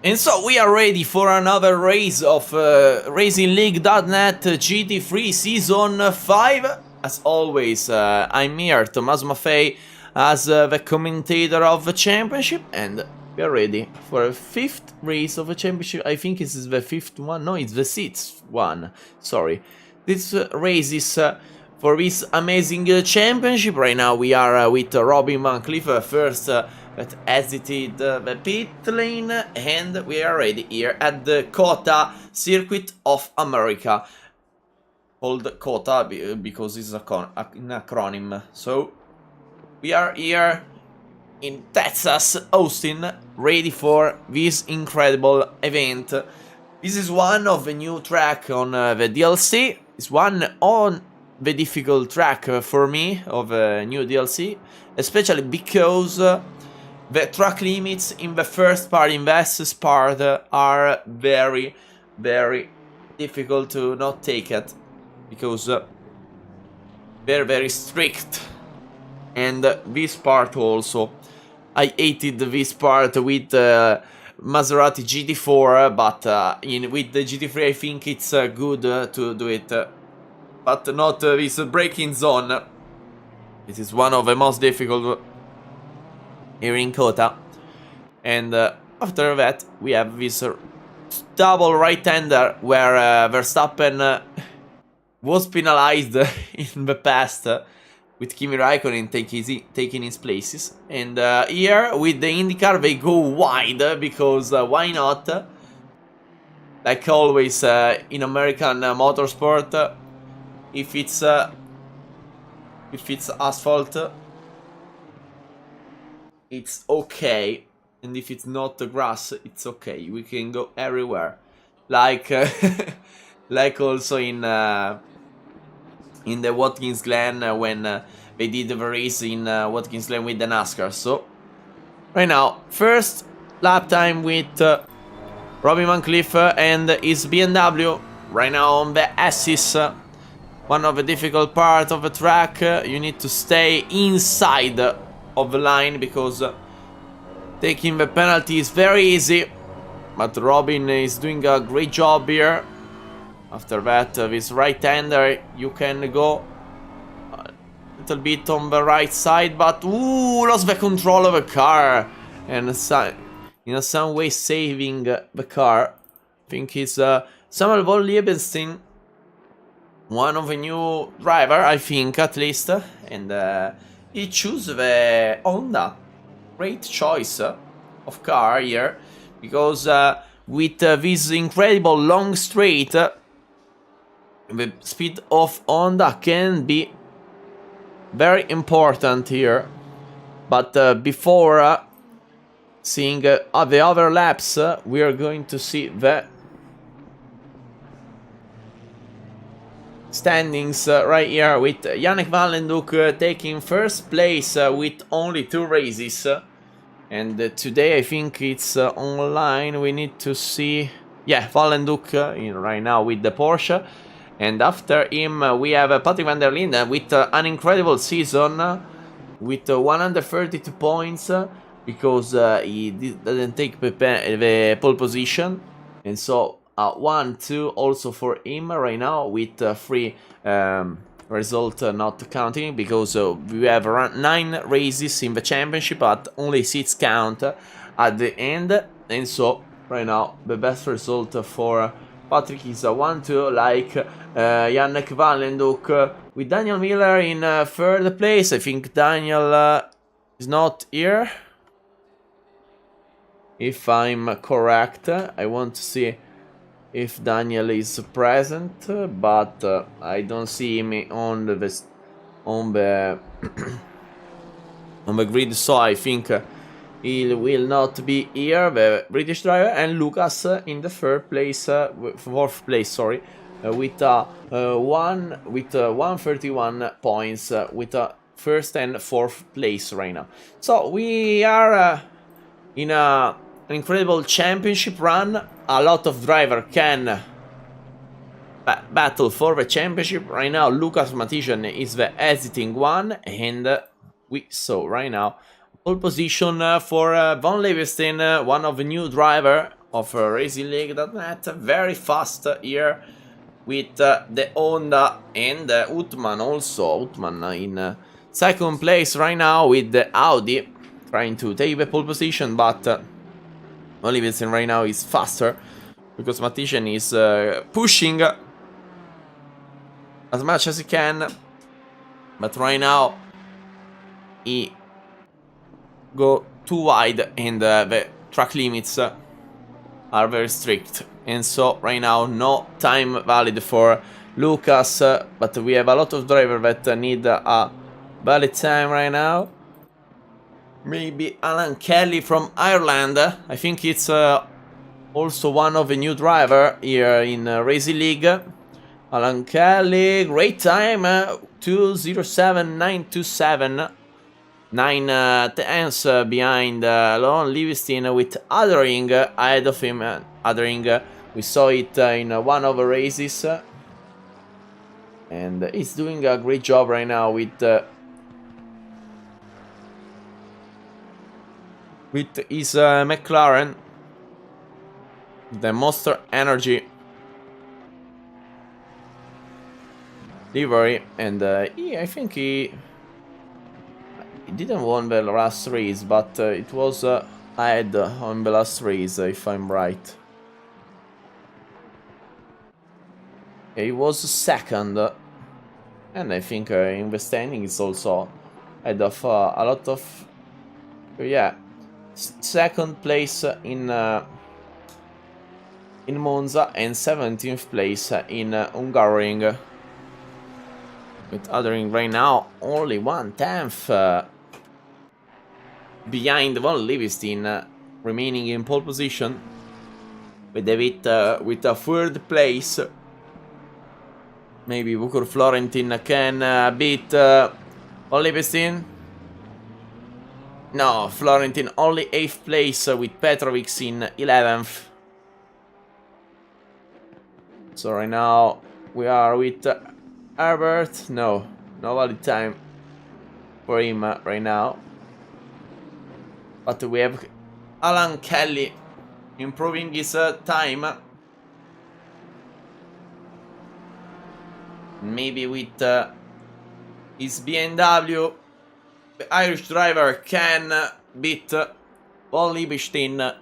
And so we are ready for another race of RacingLeague.net GT3 Season 5. As always, I'm here, Tommaso Maffei, as the commentator of the championship, and we are ready for a fifth race of the championship. I think this is the fifth one. No, it's the sixth one. Sorry. This race is for this amazing championship. Right now we are with Robin Van Cliff first. That exited the pit lane, and we are ready here at the COTA Circuit of America, called COTA because it's an acronym. So we are here in Texas, Austin, ready for this incredible event. This is one of the new track on the DLC. It's one on the difficult track for me of a new DLC, especially because the track limits in the first part, in the SS part, are very, very difficult to not take it, because they're very strict. And this part also, I hated this part with Maserati GT4, but with the GT3 I think it's good to do it, but not this braking zone. This is one of the most difficult here in COTA. And after that we have this double right-hander where Verstappen was penalized in the past with Kimi Raikkonen taking his places. And here with the IndyCar they go wide, because why not? Like always in American motorsport, if it's asphalt, it's okay, and if it's not grass, it's okay. We can go everywhere, like like also in the Watkins Glen when they did the race in Watkins Glen with the NASCAR. So right now, first lap time with Robin Van Cliff and his BMW. Right now on the S's, one of the difficult parts of the track. You need to stay inside of the line, because taking the penalty is very easy, but Robin is doing a great job here. After that, this right-hander, you can go a little bit on the right side, but lost the control of the car, and in some way saving the car. I think it's Samuel von Liebenstein, one of the new driver, I think, at least, and he chose the Honda. Great choice of car here, because with this incredible long straight, the speed of Honda can be very important here. But before seeing the other laps, we are going to see the standings right here, with Yannick Vanlenduk taking first place with only 2 races. And today I think it's online. We need to see, yeah, Vanlenduk right now with the Porsche. And after him we have Patrick van der Linden with an incredible season with 132 points, because he didn't take the pole position. And so 1-2 also for him right now, with 3 result not counting, because we have around 9 races in the championship, but only 6 count at the end. And so right now the best result for Patrick is a 1-2, like Yannick Vanlenduk, with Daniel Miller in 3rd place. I think Daniel is not here, if I'm correct. I want to see if Daniel is present, but I don't see him on the on the grid, so I think he will not be here, the British driver. And Lucas in the 4th place, sorry, with 131 points, with 1st and 4th place right now. So we are in an incredible championship run. A lot of drivers can battle for the championship. Right now Lucas Matitian is the exiting one, and we saw right now Pole position for Von Leeuwenstein, one of the new driver of RacingLeague.net. Very fast here with the Honda and Utman also. Utman in second place right now with the Audi, trying to take the pole position, but Von Leeuwenstein right now is faster because Matthiesen is pushing as much as he can, but right now he go too wide and the track limits are very strict, and so right now no time valid for Lucas, but we have a lot of drivers that need a valid time right now. Maybe Alan Kelly from Ireland, I think it's also one of the new driver here in Racing League. Alan Kelly, great time, 2:07.927. 9 tenths behind Von Leeuwenstein, with Othering ahead of him. Othering, we saw it in one of the races, and he's doing a great job right now with his McLaren, the Monster Energy livery, and I think he didn't win the last race, but it was ahead on the last race, if I'm right. He was second, and I think in the standing is also ahead of a lot of, yeah, second place in Monza and 17th place in Hungaroring. With Othering right now only 1/10 behind Von Leeuwenstein, remaining in pole position with with a third place. Maybe Vucur Florentin can beat Von Leeuwenstein. No, Florentin only 8th place with Petrovic in 11th. So right now we are with Herbert. No valid time for him right now. But we have Alan Kelly improving his time. Maybe with his BMW, the Irish driver can beat Von Leeuwenstein,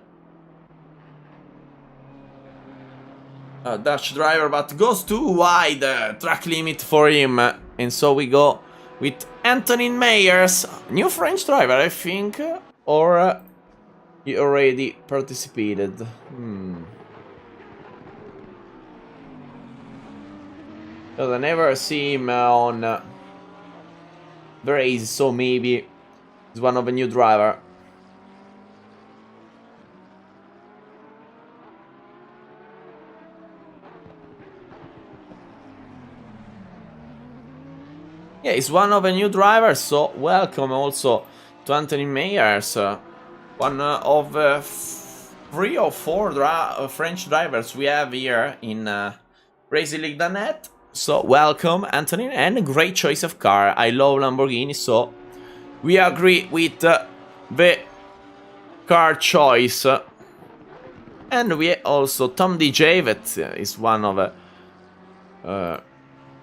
Dutch driver, but goes too wide, track limit for him, and so we go with Anthony Meyers, new French driver, I think, or he already participated. Because I never see him on the race, so maybe he's one of a new driver. Yeah, he's one of a new drivers, so welcome also to Anthony Meyers, one of 3 or 4 French drivers we have here in RacingLeague.net. So welcome, Anthony, and a great choice of car. I love Lamborghini, so we agree with the car choice. And we also Tom DJ, that is one of the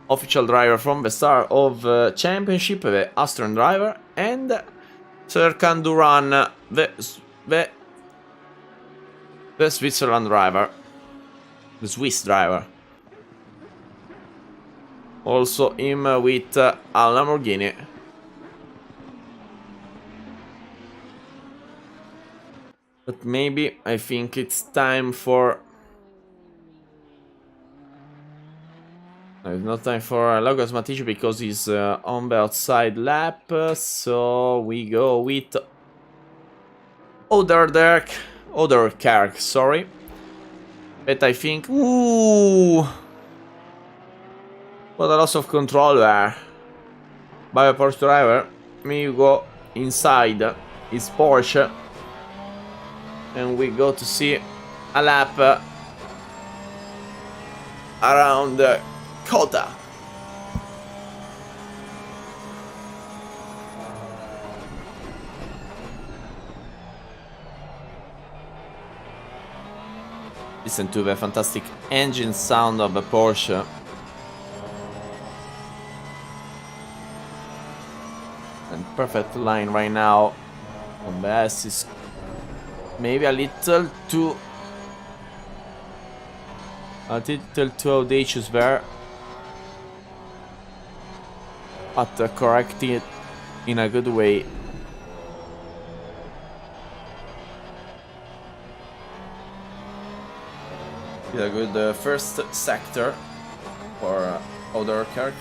official driver from the start of championship, the Austrian driver, and Serkan Duran, the Switzerland driver, the Swiss driver. Also him with a Lamborghini. But maybe I think it's time for... There's no time for Logos Matic because he's on the outside lap, so we go with Oderkerk, sorry. But I think... Ooh! What a loss of control there by a Porsche driver. We go inside his Porsche and we go to see a lap around Kota. Listen to the fantastic engine sound of the Porsche. And perfect line right now. On the S is maybe a little too audacious there. But correcting it in a good way. A good first sector for Ouderkerk.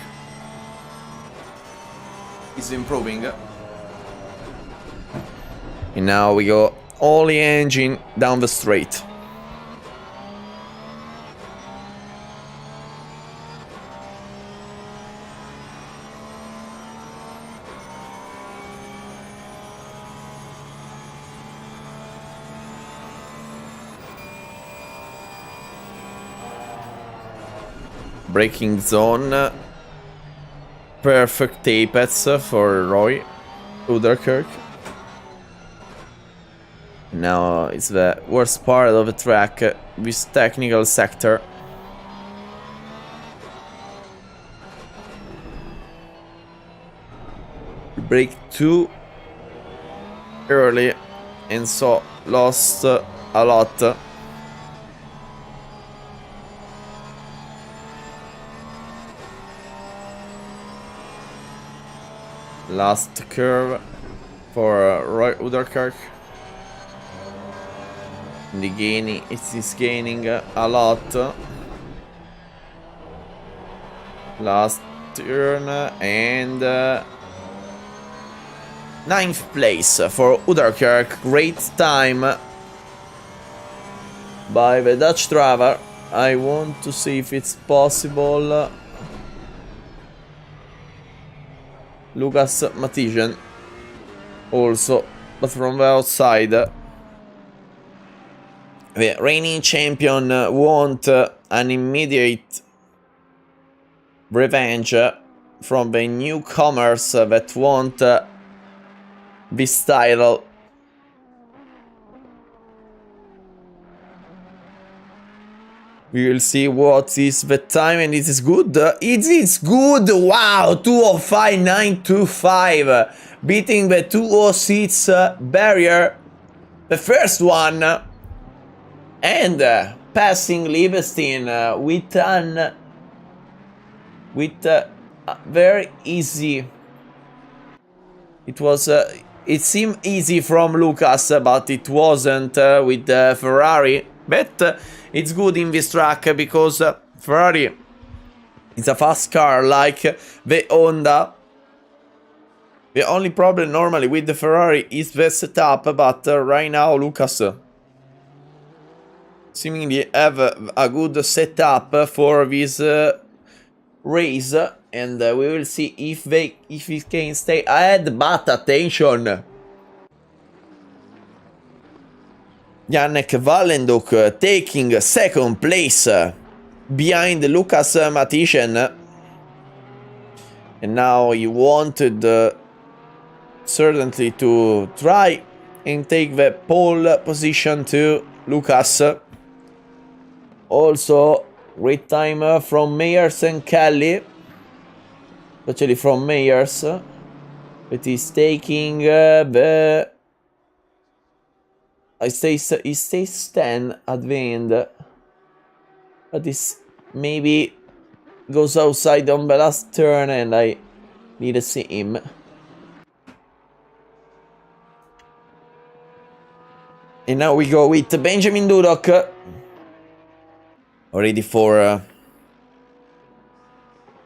Is improving. And now we go all the engine down the straight. Braking zone. Perfect apex for Roy Ouderkerk. Now it's the worst part of the track, this technical sector. Brake too early and so lost a lot. Last curve for Roy Ouderkerk. The gaining, it is gaining a lot. Last turn and 9th place for Ouderkerk. Great time by the Dutch driver. I want to see if it's possible. Lucas Mathiesen also, but from the outside. The reigning champion want an immediate revenge from the newcomers that want this title. We will see what is the time, and it is good. It is good! Wow! 2:05.925, beating the 2:06 barrier, the first one, and passing Liebestein with very easy. It seemed easy from Lucas, but it wasn't with Ferrari. But it's good in this track because Ferrari is a fast car like the Honda. The only problem normally with the Ferrari is the setup, but right now Lucas seemingly have a good setup for this race, and we will see if he can stay ahead. But attention, Yannick Wallenduk taking second place behind Lucas Mathiesen, and now he wanted certainly to try and take the pole position to Lucas. Also, great time from Meyers and Kelly, especially from Meyers, but he's taking the. He stays 10 at the end, but this maybe goes outside on the last turn, and I need to see him. And now we go with Benjamin Dudok, ready for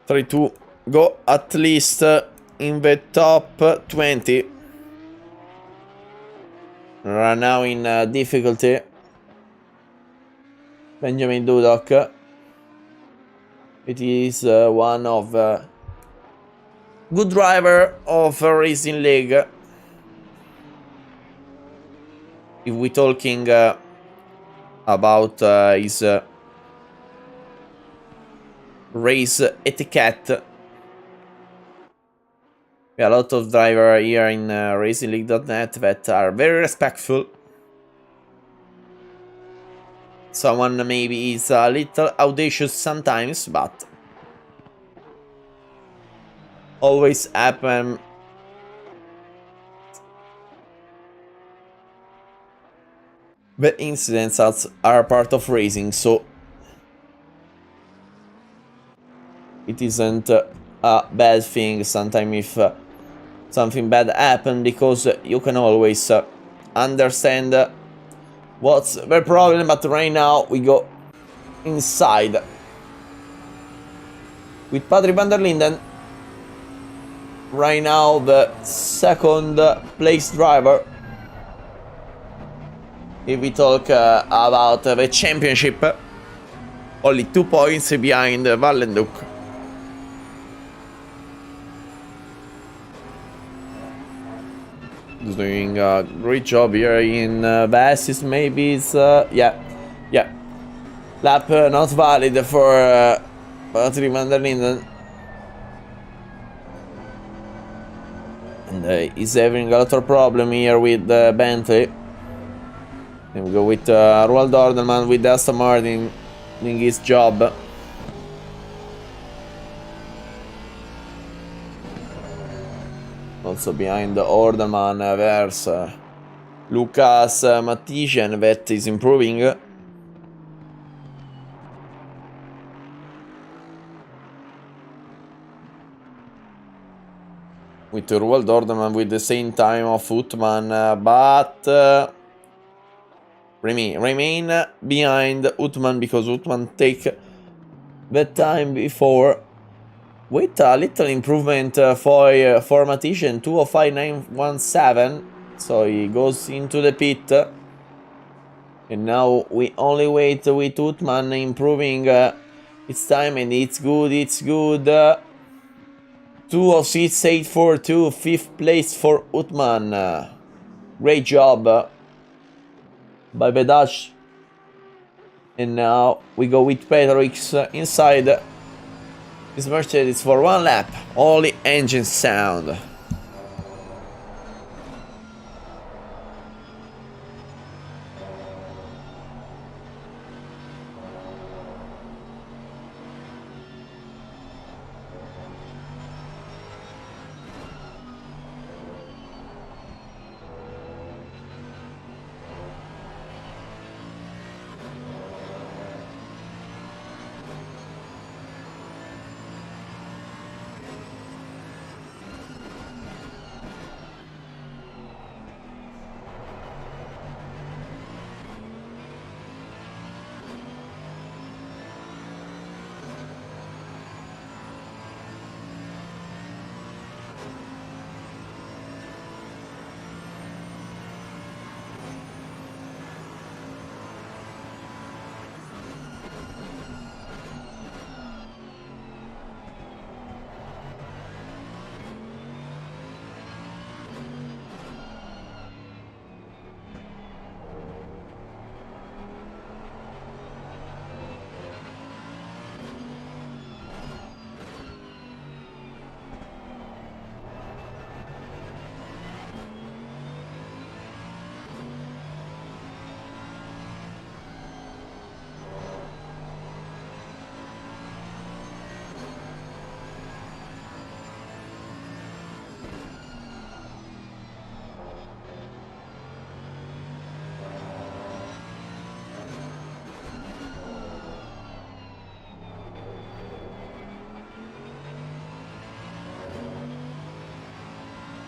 3 to go at least in the top 20. Right now in difficulty, Benjamin Dudok. It is one of good driver of Racing League. If we're talking about his race etiquette, a lot of drivers here in RacingLeague.net that are very respectful. Someone maybe is a little audacious sometimes, but always happen. The incidents are part of racing, so it isn't a bad thing sometimes if something bad happens, because you can always understand what's the problem. But right now we go inside with Patrick van der Linden. Right now the second place driver. If we talk about the championship, only 2 points behind Valenduk. He's doing a great job here in the assist. Maybe it's yeah. Lap not valid for Patrick van der Linden. And he's having a lot of problem here with Bentley. Then we go with Roald Ordelman with Aston Martin doing his job. Also behind Ordelman there's Lucas Matthijsen that is improving. With Roald Ordelman with the same time of Uthman, but remain behind Uthman because Uthman take the time before with a little improvement for Matthijsen, 2:05.917, so he goes into the pit. And now we only wait with Uthman improving its time, and it's good. 2:06.842, 5th place for Uthman. Great job by the Dutch. And now we go with Petrovic inside his Mercedes for 1 lap. Only engine sound.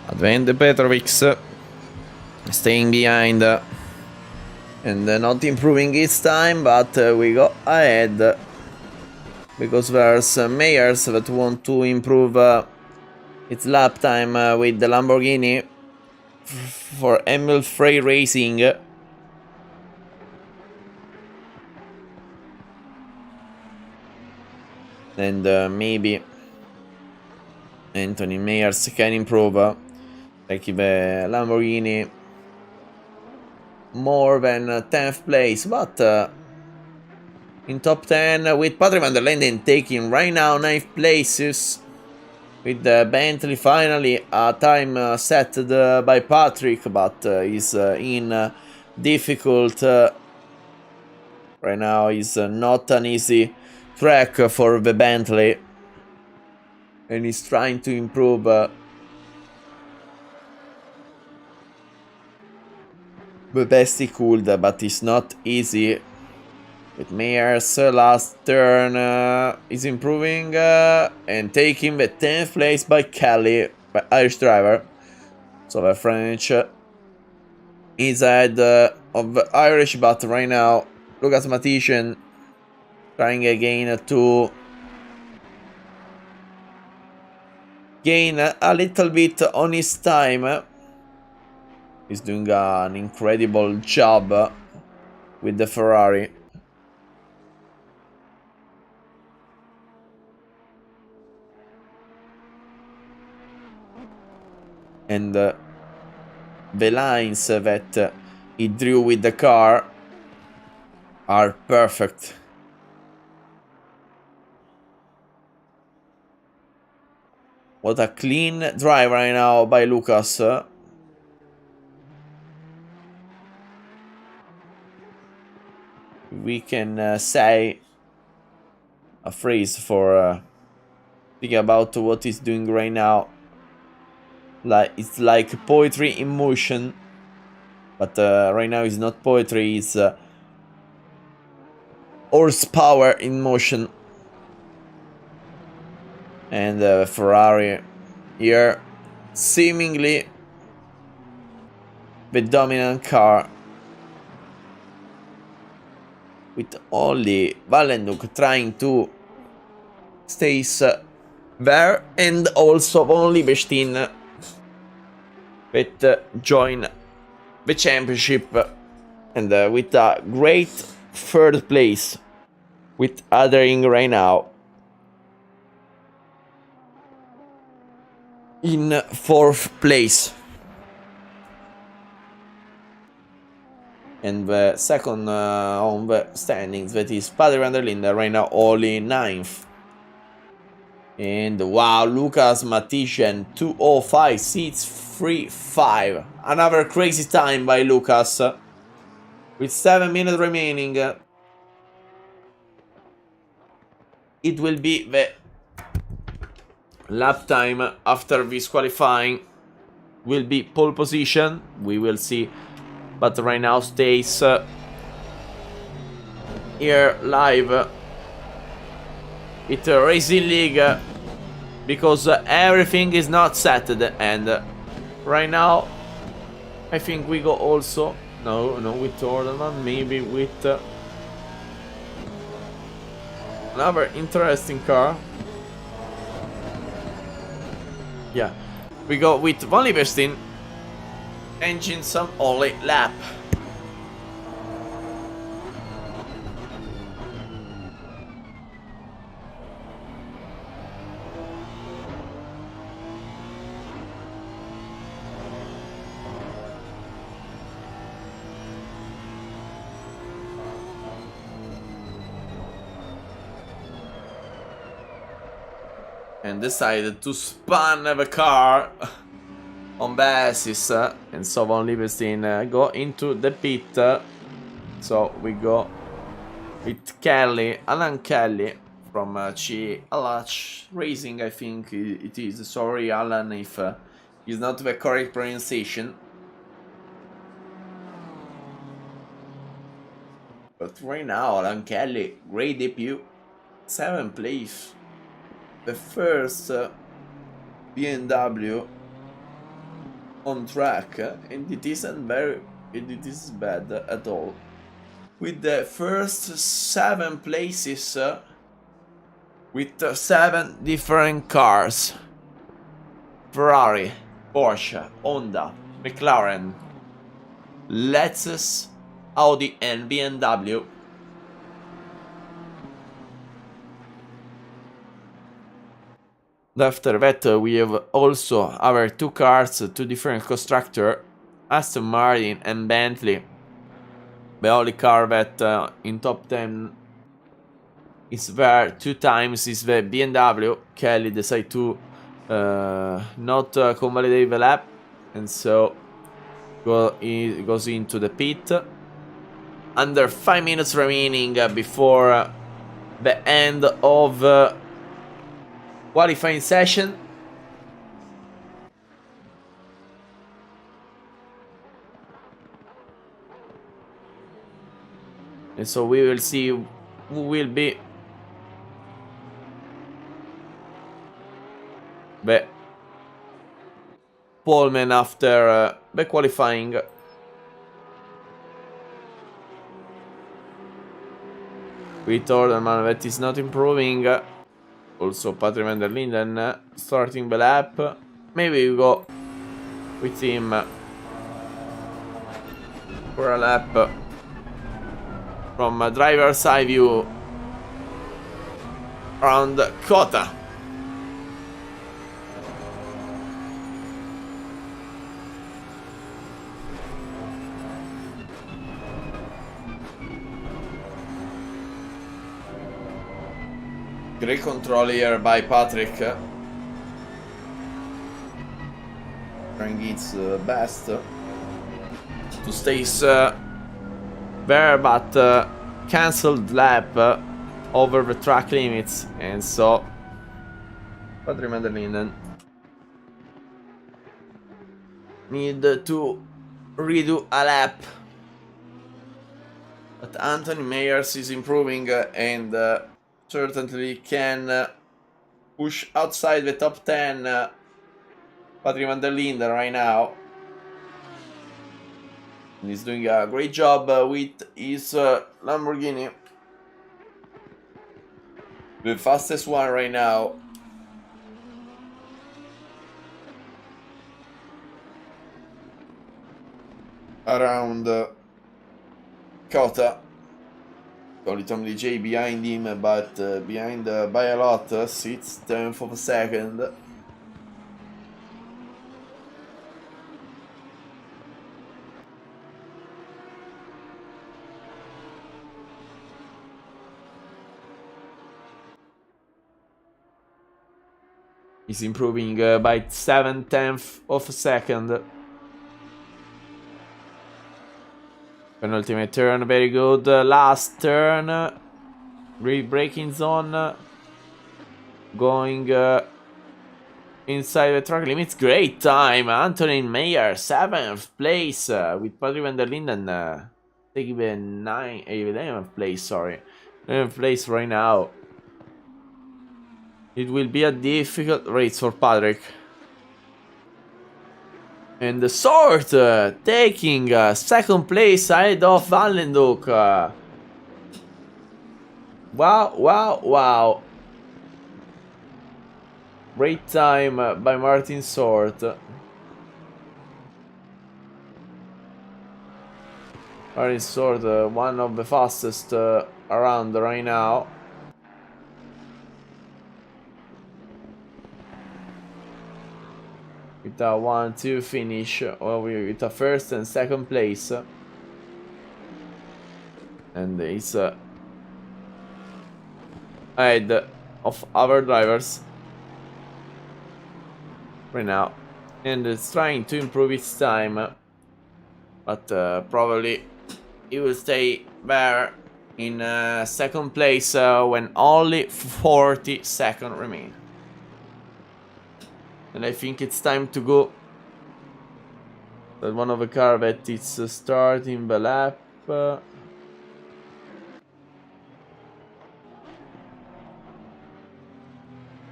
Advent Petrovic staying behind and not improving his time, but we go ahead because there's Meyers that want to improve its lap time with the Lamborghini for Emil Frey Racing. And maybe Anthony Meyers can improve. Like the Lamborghini more than 10th place, but in top 10 with Patrick van der Linden taking right now 9th places with the Bentley finally a time set by Patrick, but is in difficult right now is not an easy track for the Bentley, and he's trying to improve the best he could, but it's not easy. With Meyer's last turn is improving and taking the 10th place by Kelly, by Irish driver. So the French is ahead of the Irish, but right now Lucas Matician trying again to gain a little bit on his time. He's doing an incredible job with the Ferrari. And the lines that he drew with the car are perfect. What a clean drive right now by Lucas. We can say a phrase for thinking about what he's doing right now. Like, it's like poetry in motion, but right now it's not poetry, it's horsepower in motion. And Ferrari here, seemingly the dominant car, with only Valenduk trying to stay there, and also only Bestin that join the championship, and with a great third place with Adering right now in 4th place. And the second on the standings, that is Padre van der Linde, right now only 9th. And wow, Lucas Matician 2:05.635. Another crazy time by Lucas. With 7 minutes remaining. It will be the lap time after this qualifying. Will be pole position. We will see. But right now stays here live. It's a Racing League because everything is not set, and right now I think we go also no with Orderman, maybe with another interesting car. Yeah, we go with Von Lieberstein, engine some only lap. And decided to spun the car on basis, and so Von Lieberstein go into the pit. So we go with Kelly, Alan Kelly from GT3 Racing, I think it is. Sorry, Alan, if it's not the correct pronunciation. But right now, Alan Kelly, great debut, 7th place. The first BMW on track, and it isn't it is bad at all. With the first 7 places with 7 different cars: Ferrari, Porsche, Honda, McLaren, Lexus, Audi and BMW. After that, we have also our 2 cars, 2 different constructors, Aston Martin and Bentley. The only car that in top 10 is there 2 times is the BMW. Kelly decided to not convalidate the lap, and so goes into the pit. under 5 minutes remaining before the end of qualifying session. And so we will see who will be the poleman after the qualifying. With Orderman that is not improving. Also Patrick van der Linden starting the lap. Maybe we go with him for a lap from a driver's side view around Kota. Great control here by Patrick. Trying its best to stay there, but cancelled lap over the track limits, and so Patrick van der Linden need to redo a lap. But Anthony Meyers is improving and certainly can push outside the top 10 Patrick van der Linden right now. And he's doing a great job with his Lamborghini. The fastest one right now. Around Kota. Only Tom DJ behind him, but behind by a lot, sits 10th of a second. He's improving by 7/10 of a second. Penultimate turn, very good. Last turn, braking zone, going inside the track limits. Great time, Anthony Meyer, 7th place with Patrick van der Linden taking the 11th place. Sorry, 11th place right now. It will be a difficult race for Patrick. And the Sword taking second place ahead of Valenduk. Wow, wow, wow. Great time by Martin Sword. Martin Sword, one of the fastest around right now. With a 1-2 finish, or with a first and second place. And it's ahead of other drivers right now. And it's trying to improve its time. But probably it will stay there in second place when only 40 seconds remain. And I think it's time to go. That one of the car that is starting the lap.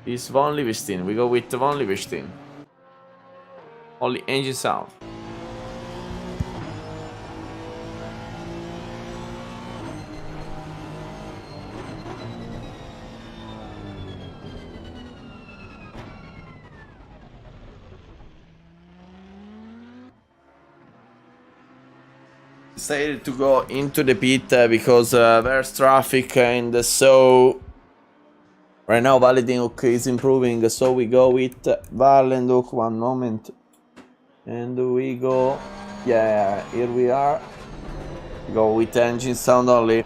Is Von Livingston. We go with Von Livingston. Only engine sound. Decided to go into the pit because there's traffic, and so right now Valenduk is improving, so we go with Valenduk. One moment, and we go, yeah, here we are, go with engine sound only.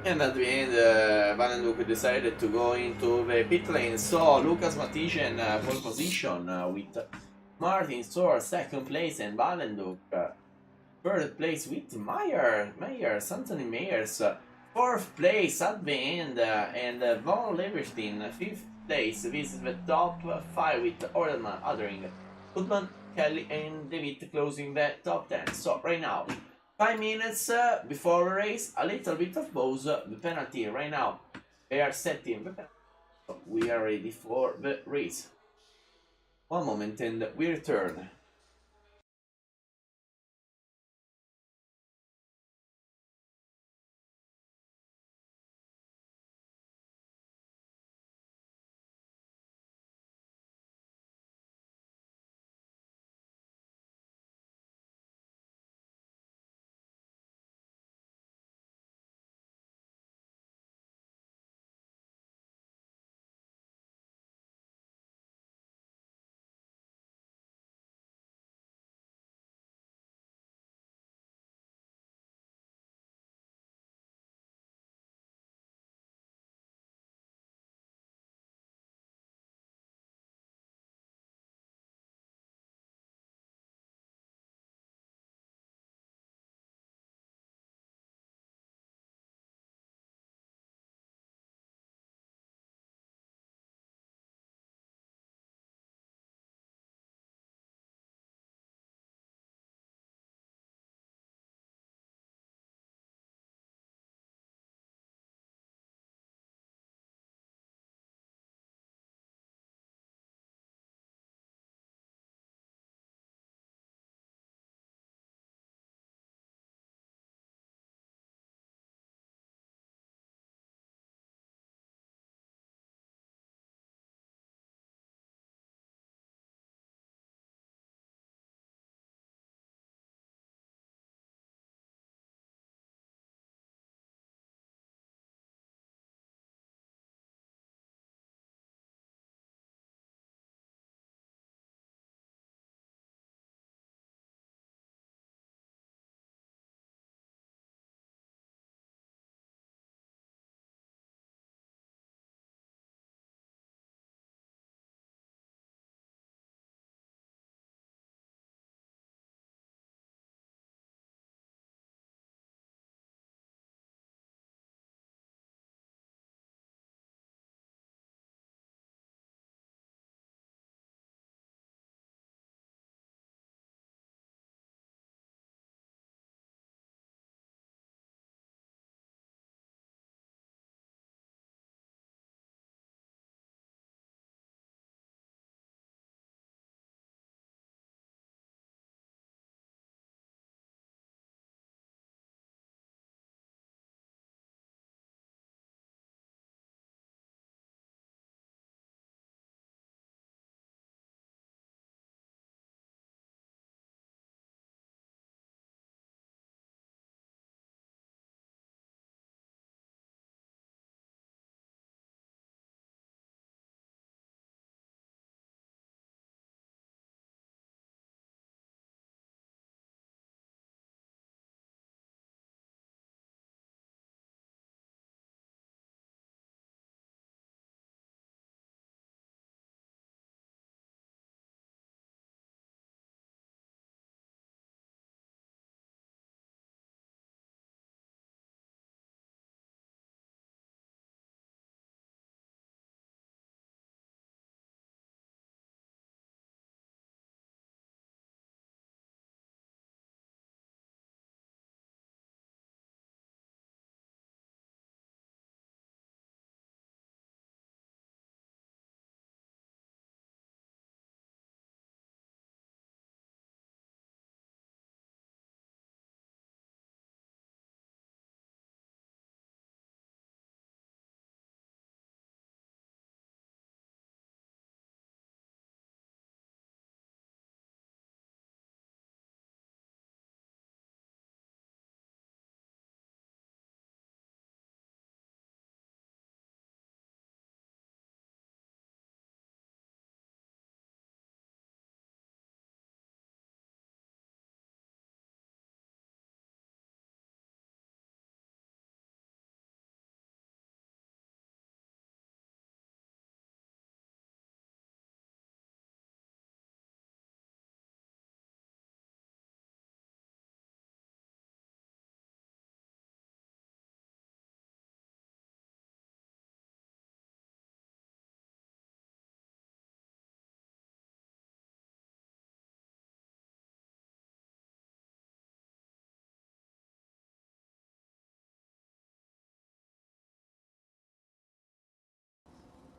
And at the end, Vandenhoek decided to go into the pit lane, so Lucas Matischen pole position with Martin Sor second place and Vandenhoek third place with Meyers, Anthony Meyers fourth place at the end, and Von Leverstein fifth place. This is the top 5 with Ordelman, Adering, Goodman, Kelly and David closing the top 10. So right now 5 minutes before the race, a little bit of pause, the penalty right now. They are setting the penalty. So we are ready for the race. One moment and we return.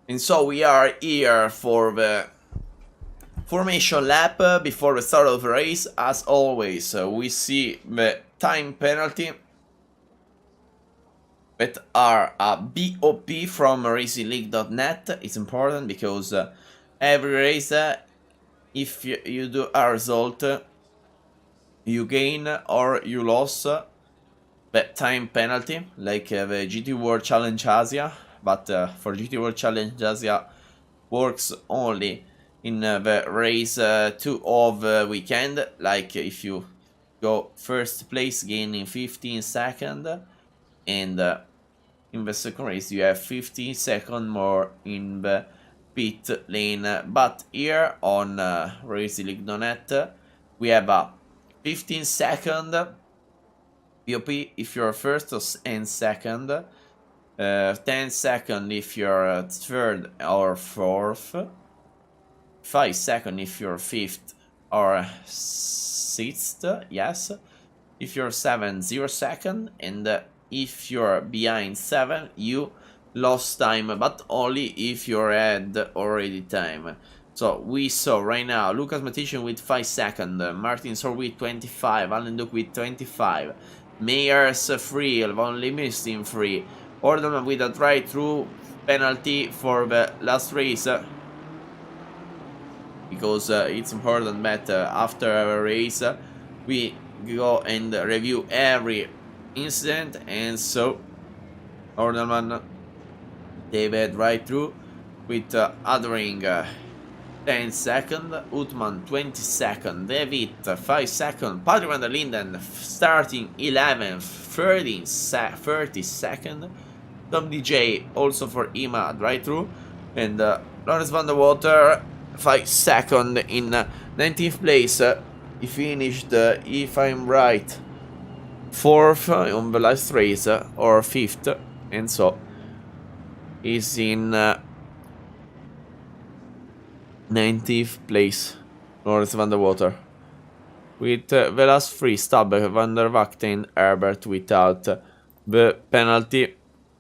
And so we are here for the formation lap before the start of the race. As always, we see the time penalty that are a BOP from RacingLeague.net. It's important because every race, if you do a result, you gain or you lose the time penalty, like the GT World Challenge Asia. But for GT World Challenge Asia works only in the race 2 of the weekend. Like if you go first place, gaining 15 seconds, and in the second race you have 15 seconds more in the pit lane. But here on RacingLeague.net we have a 15 second BOP if you're first and second, 10 seconds if you're third or fourth, 5 seconds if you're fifth or sixth, yes. If you're 7, 0 seconds, and if you're behind 7, you lost time, but only if you had already time. So we saw right now Lucas Matician with 5 seconds, Martin Sor with 25, Alan Duke with 25, Meyers 3, Von Livingston 3, Orderman with a drive-through penalty for the last race, because it's important that after a race we go and review every incident. And so Orderman, David right through with Adring 10 seconds, Utman 20 seconds, David 5 seconds, Patrick van der Linden starting 11th, 30 seconds, Tom DJ also for Ima right through, and Lawrence van der Water 5 seconds in 19th place. He finished, if I'm right, 4th on the last race, or 5th, and so he's in 19th place, Lawrence van der Water. With the last 3, Stabber, Van der Wacht and Herbert without the penalty.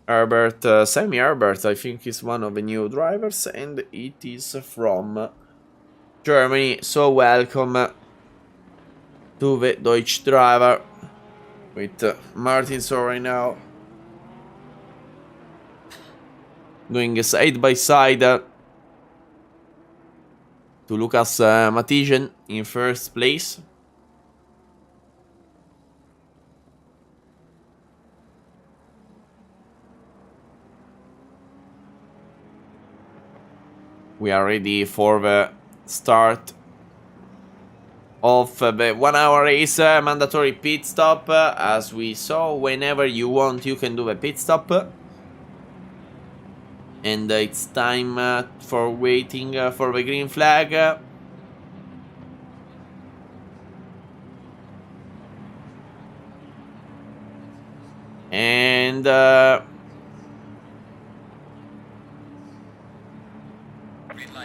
Herbert, Sammy Herbert, I think is one of the new drivers, and it is from Germany. So welcome to the Deutsch driver with Martin Sor right now doing a side by side to Lucas Matician in first place. We are ready for the start of the 1 hour race, mandatory pit stop. As we saw, whenever you want you can do a pit stop. And it's time for waiting for the green flag. And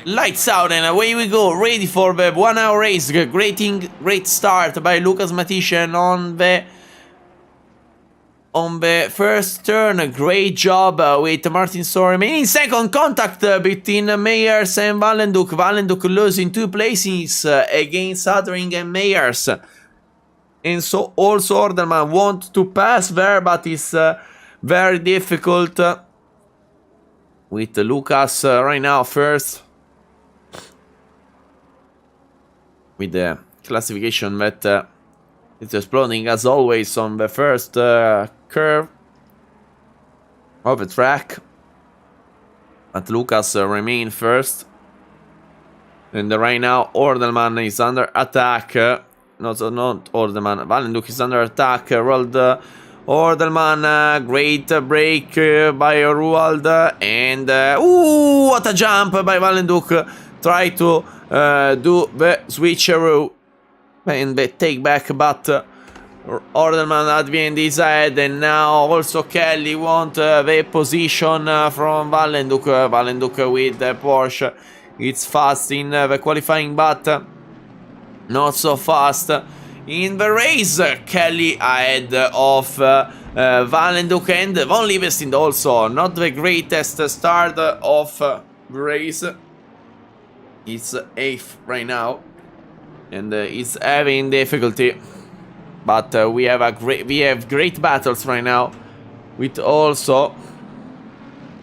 lights out, and away we go, ready for the 1 hour race. Great start by Lucas Matician on the first turn. Great job with Martin Sor remaining second. Contact between Meyers and Valenduk. Valenduk losing 2 places against Adring and Meyers. And so also Orderman want to pass there, but it's very difficult with Lucas right now first, with the classification that it's exploding as always on the first curve of the track. But Lucas remain first. And right now Orderman is under attack. Not Orderman, Valenduk is under attack. Roald Orderman, great break by Roald. And what a jump by Valenduk. Try to do the switcheroo and the take back, but Orderman at the end is ahead. And now also Kelly want the position from Valenduk. Valenduk with the Porsche. It's fast in the qualifying, but not so fast in the race. Kelly ahead of Valenduk, and Von Livingston also not the greatest start of race. It's 8th right now, and it's having difficulty. But we have great battles right now, with also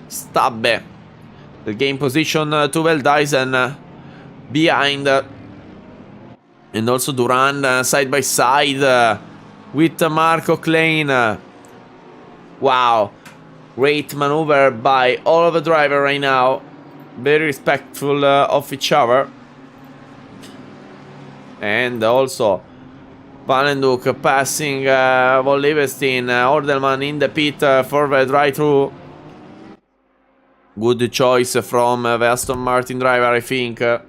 Stabbe, the game position 12 Dyson behind, and also Duran side by side with Marco Klein. Wow, great maneuver by all of the driver right now. Very respectful of each other. And also Valenduk passing Von Liebestein, Ordelman in the pit for the drive-through. Good choice from the Aston Martin driver, I think. At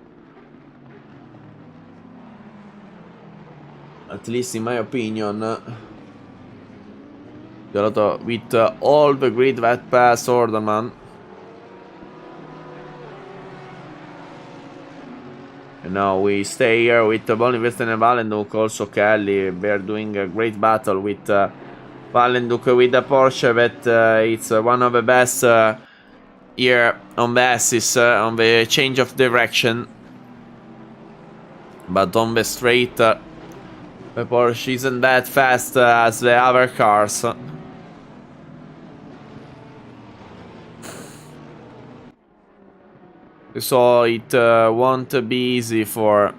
least in my opinion. With all the grid that pass Ordelman. And now we stay here with Von Liebestein and Valenduk. Also Kelly, they're doing a great battle with Valenduk with the Porsche. That it's one of the best here on the assist, on the change of direction. But on the straight, the Porsche isn't that fast as the other cars. So it won't be easy for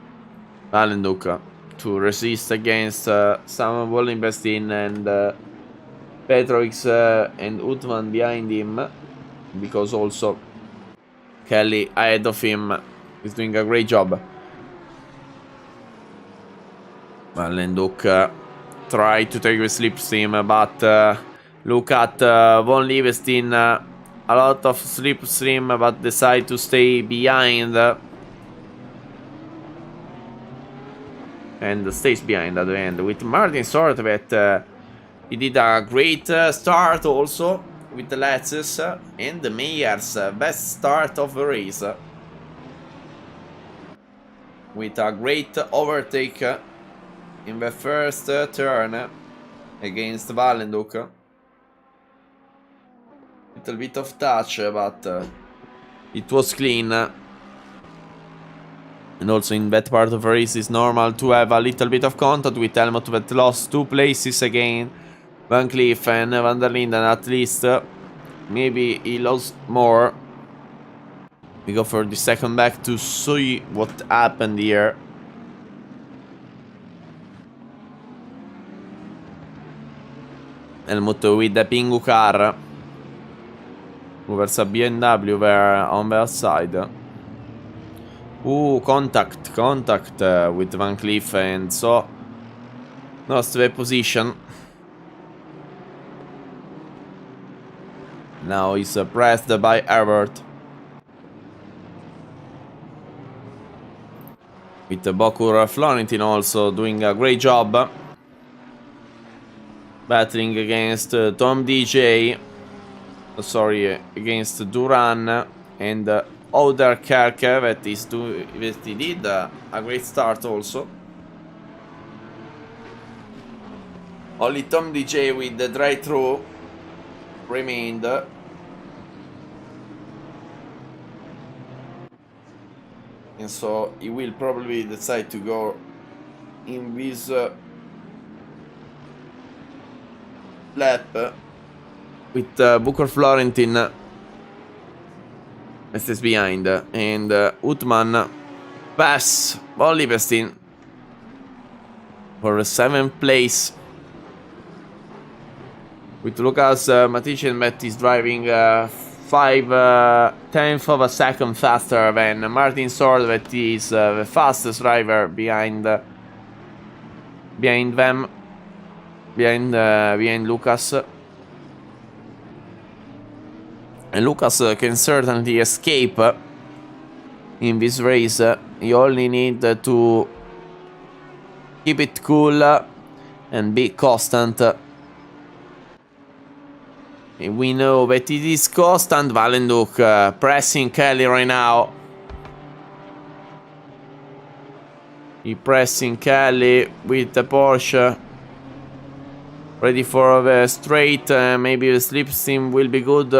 Valenduk to resist against some Von Liebestein and Petrovic and Uthman behind him, because also Kelly ahead of him is doing a great job. Valenduk try to take the slipstream, but look at Von Liebestein. A lot of slipstream, but decide to stay behind. And stays behind at the end. With Martin Short, that he did a great start also with the Lexus. And the Meyer's best start of the race. With a great overtake in the first turn against Valenduk. Little bit of touch, but it was clean. And also in that part of the race it's normal to have a little bit of contact with Helmut, that lost 2 places again. Van Cleef and Van der Linden, at least. Maybe he lost more. We go for the second back to see what happened here. Helmut with the Pingu car. Versus a BMW there on the outside. Contact with Van Cleef, and so lost the position. Now he's pressed by Herbert. With Bokur Florentin also doing a great job. Battling against Tom DJ. Sorry, against Duran and Ouderkerk, that he did a great start also. Only Tom DJ with the drive-through remained. And so he will probably decide to go in this lap. With Booker Florentin stays behind, and Uthman pass Von Liebestein for 7th place. With Lucas Matician, that is driving 5/10 of a second faster than Martin Sword, that is the fastest driver behind Lucas. And Lucas can certainly escape in this race. You only need to keep it cool and be constant. And we know that it is constant. Valenduk pressing Kelly right now. He pressing Kelly with the Porsche. Ready for the straight. Maybe the slipstream will be good.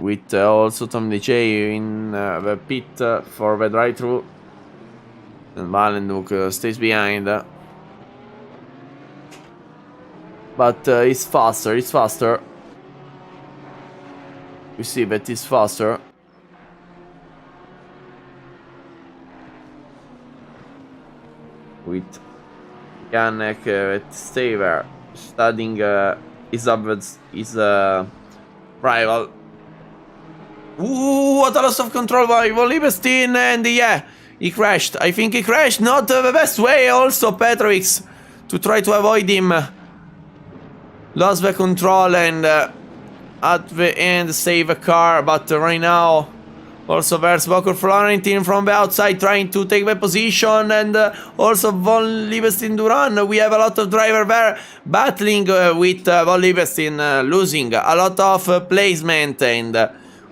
with also Tom DJ in the pit for the drive-thru. And Valenduk stays behind. But it's faster, it's faster. We see that it's faster. With Janek stay there, studying his rival. Ooh, what a loss of control by Von Liebestein, and yeah, he crashed. I think he crashed, not the best way. Also, Petrovic to try to avoid him. Lost the control and at the end save a car, but right now also there's Bocor Florentin from the outside trying to take the position, and also Von Liebestein Duran. We have a lot of driver there battling with Von Liebestein losing a lot of placement, and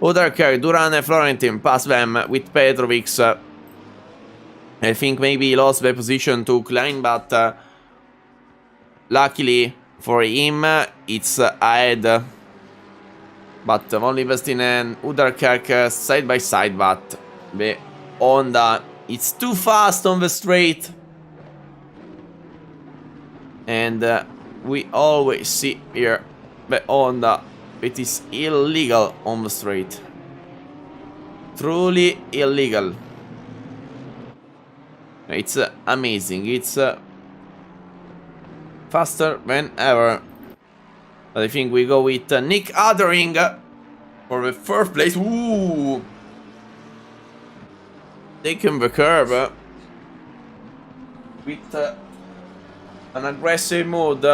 other car, Duran and Florentin pass them with Petrovic. I think maybe he lost the position to Klein, but luckily for him it's ahead. But Von Liebestein and Uderkerk side by side, but the Honda, it's too fast on the straight. And we always see here the Honda, it is illegal on the straight. Truly illegal. It's amazing, it's faster than ever. But I think we go with Nick Adering for the first place. Ooh! Taking the curve with an aggressive mode.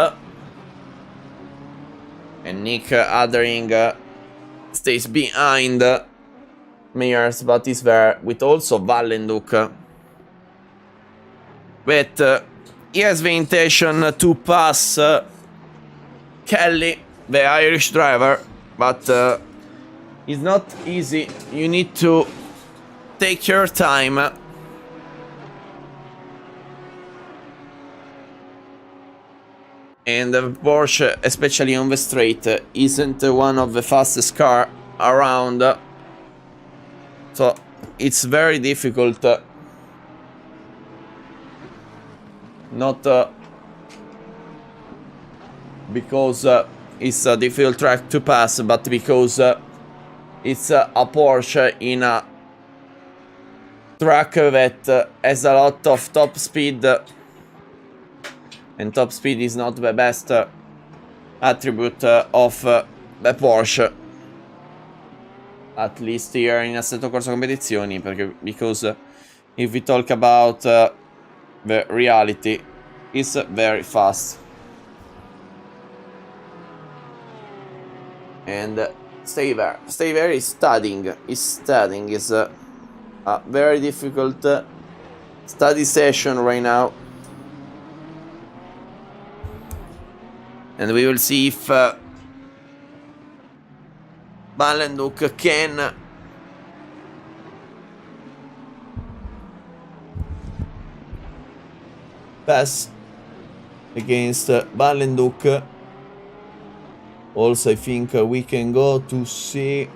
And Nick Adering stays behind Mears, but is there with also Valenduk. But he has the intention to pass Kelly, the Irish driver, but it's not easy. You need to take your time. And the Porsche, especially on the straight, isn't one of the fastest car around. So it's very difficult. Not because it's a difficult track to pass, but because it's a Porsche in a track that has a lot of top speed, and top speed is not the best attribute of the Porsche, at least here in Assetto Corsa competizioni, because if we talk about the reality, it's very fast. And stay there is studying. Is a very difficult study session right now. And we will see if Valenduk can pass against Valenduk. Also, I think we can go to see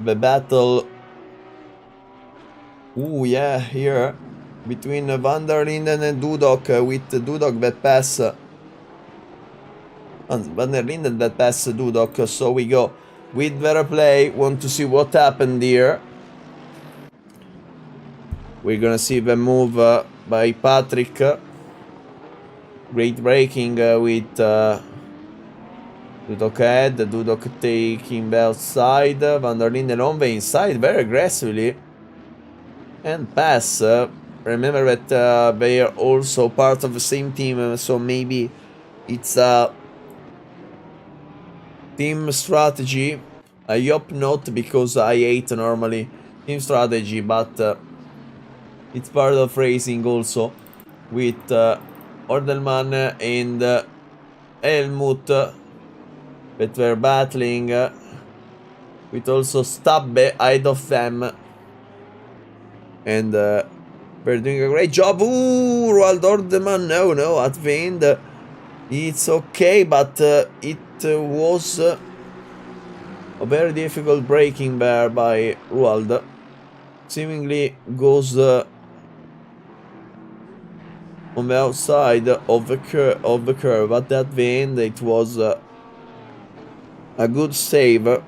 the battle. Ooh, yeah, here between Van der Linden and Dudok, with Dudok that pass Van der Linden that pass Dudok. So we go with the replay. Want to see what happened here. We're gonna see the move by Patrick. Great braking with Dudok ahead, Dudok taking the outside, Van der Linden on the inside very aggressively. And pass. Remember that they are also part of the same team, so maybe it's a team strategy. I hope not, because I hate normally team strategy, but it's part of racing also, with Ordelman and Helmut that were battling, with also Stabbe ahead of them, and they're doing a great job. Ooh, Roald Ordelman, no, at the end it's okay, but it was A very difficult braking there by Ruald. Seemingly goes on the outside of the curve. But at the end, it was a good save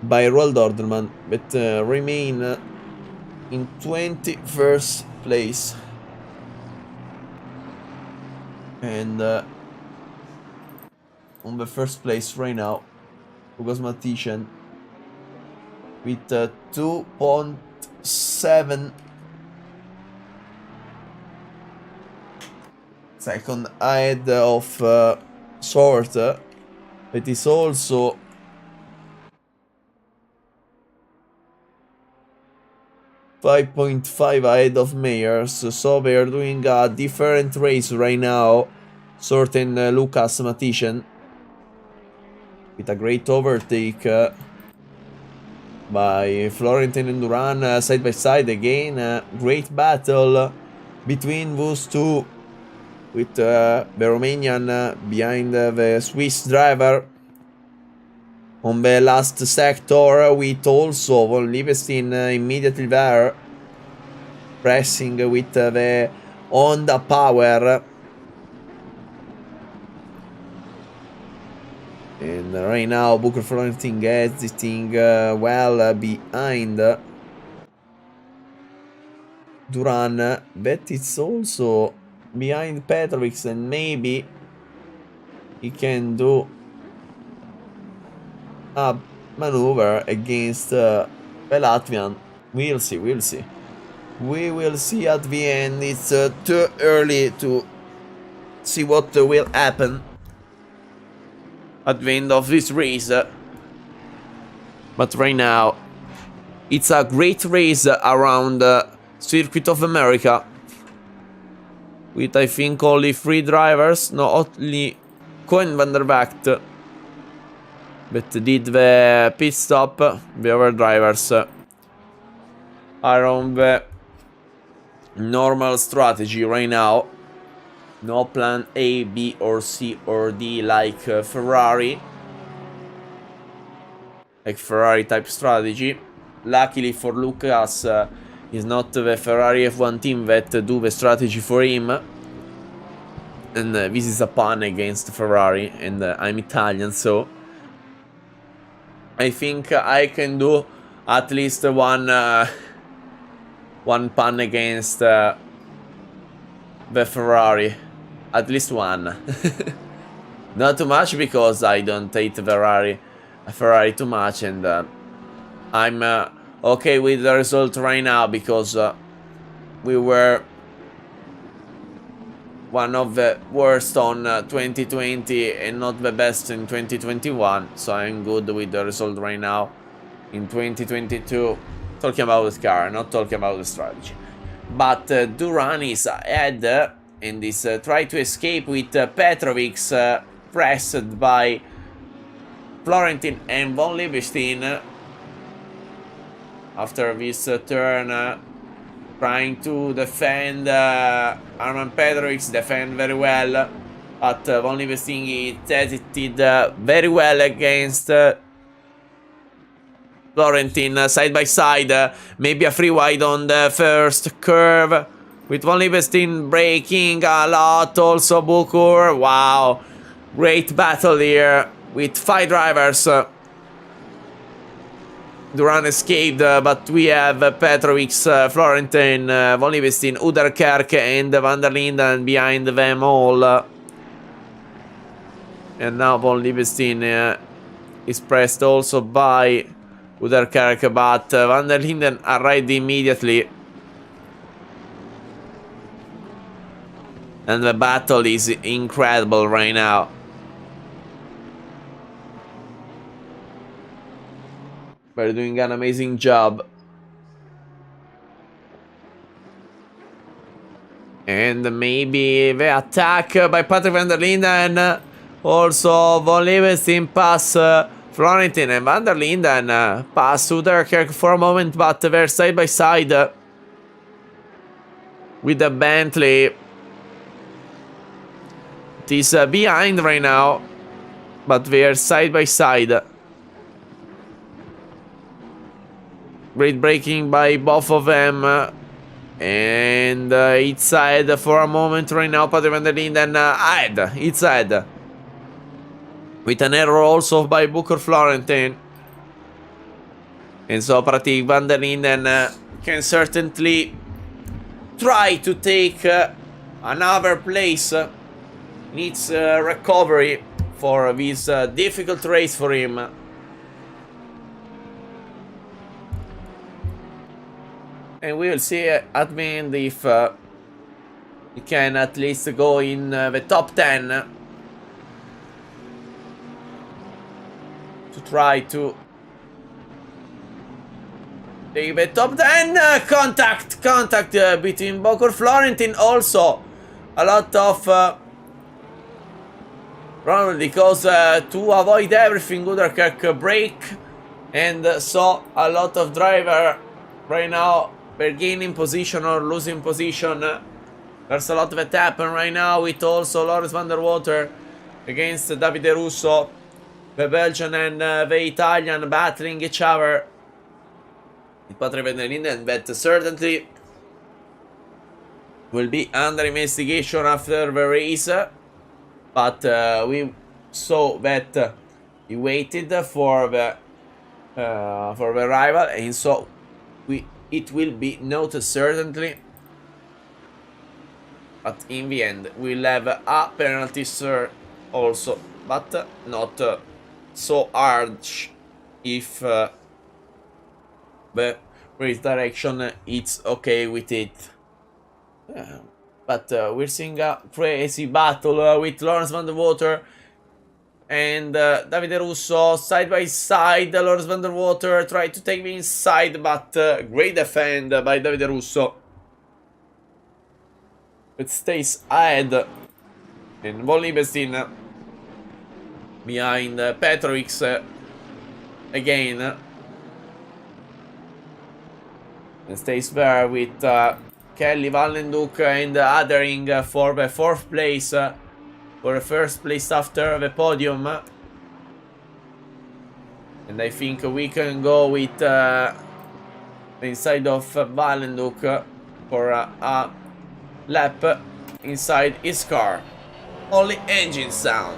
by Roald Orderman, but remain in 21st place. And on the first place right now, Lucas Matician with 2.7 second ahead of Sort. It is also .5 ahead of Mayers, so they are doing a different race right now. Sort and Lucas Matician with a great overtake by Florentin and Duran side by side again. Great battle between those two, with the Romanian behind the Swiss driver on the last sector, with also Von Liebestein immediately there, pressing with the Honda power. And right now Booker Florentin exiting well behind Duran, but it's also behind Petrovic, and maybe he can do a maneuver against the Latvian. We'll see. We will see at the end. It's too early to see what will happen at the end of this race. But right now, it's a great race around the Circuit of America, with I think only 3 drivers, not only Koen van der Wacht, but did the pit stop. The other drivers are on the normal strategy right now. No plan A, B, or C, or D like Ferrari. Like Ferrari type strategy. Luckily for Lucas, it's not the Ferrari F1 team that do the strategy for him. And this is a pun against Ferrari, and I'm Italian, so I think I can do at least one pun against the Ferrari. At least one. Not too much, because I don't hate Ferrari too much, and I'm okay with the result right now, because we were one of the worst on 2020 and not the best in 2021, so I'm good with the result right now in 2022. Talking about the car, not talking about the strategy. But Duran is ahead, and is trying to escape with Petrovic pressed by Florentin and Von Liebestein. After this turn, trying to defend, Arman Petrovic defend very well, but Von Liebestein hesitated very well against Florentin side by side. Maybe a free wide on the first curve, with Von Liebestein braking a lot. Also Bukur. Wow, great battle here with 5 drivers. Duran escaped, but we have Petrovic, Florentin, Von Liebestein, Uderkerk, and Van der Linden behind them all. And now Von Liebestein is pressed also by Uderkerk, but Van der Linden arrived immediately. And the battle is incredible right now. They're doing an amazing job. And maybe the attack by Patrick Van der Linden. Also Von Liebestein pass Florentin, and Van der Linden pass Uderkerk for a moment, but they're side by side with the Bentley. It is behind right now, but they are side by side. Great braking by both of them. And inside for a moment right now. Patrick van der Linden inside. With an error also by Booker Florentin. And so Patrick van der Linden can certainly try to take another place. Needs recovery for this difficult race for him. And we will see at the end if he can at least go in the top 10 to try to take the top 10. Contact between Booker Florentin. Also a lot of probably because to avoid everything, Uderkirk brake, and so a lot of driver right now they're gaining position or losing position. There's a lot that happen right now with also Lawrence van der Water against Davide Russo, the Belgian and the Italian battling each other. Patrick van der Linden that certainly will be under investigation after the race. But we saw that he waited for the rival, and so it will be noted certainly. But in the end, we'll have a penalty, sir, also, but not so harsh if the race direction it's okay with it. But we're seeing a crazy battle with Lawrence van der Water and Davide Russo side by side. Lawrence van der Water tried to take me inside, but great defend by Davide Russo. It stays ahead, and Von Liebestein behind Petrovic again. And stays there with Kelly, Valenduk and Adering for the 4th place, for the 1st place after the podium. And I think we can go with the inside of Valenduk for a lap inside his car. Only engine sound.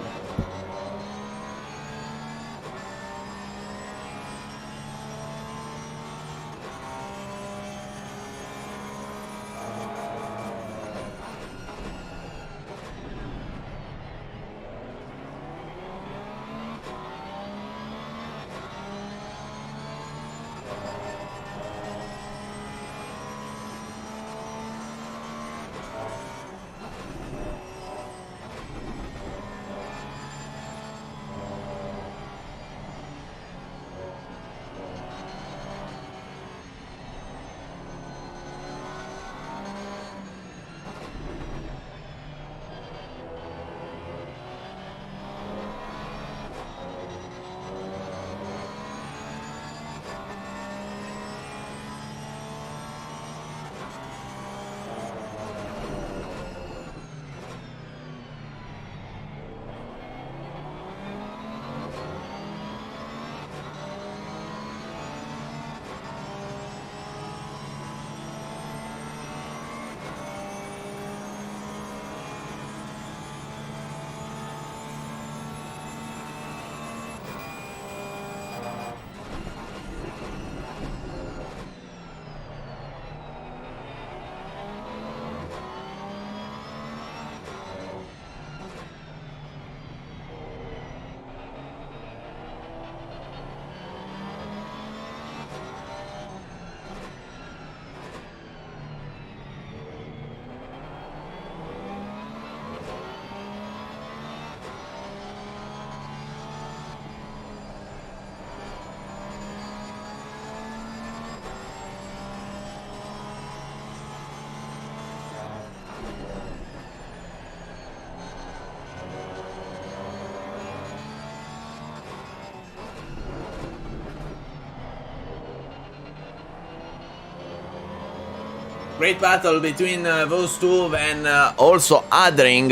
Great battle between those two, and also Adring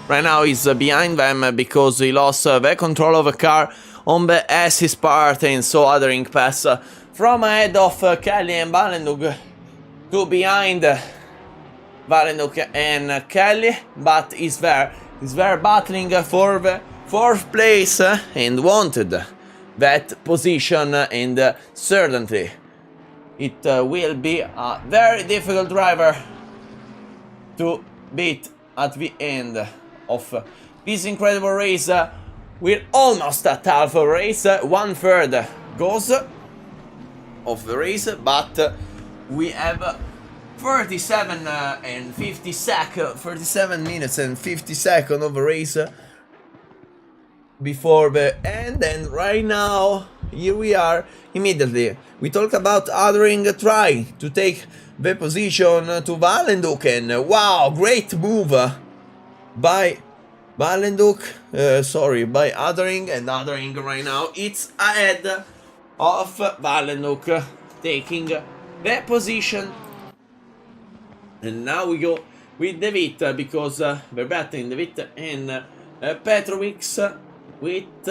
right now is behind them because he lost the control of the car on the assist part, and so Adring passed from ahead of Kelly and Valenduk to behind Valenduk and Kelly, but is there battling for the 4th place and wanted that position, and certainly it will be a very difficult driver to beat at the end of this incredible race. We're almost at half a race, 1/3 goes of the race, but we have 37 minutes and 50 seconds of the race before the end, and right now here we are. Immediately we talk about Adering try to take the position to Valenduk, and wow, great move by Valenduk, by Adering, and Adering right now it's ahead of Valenduk, taking the position. And now we go with David, because we're battling David and Petrovic, with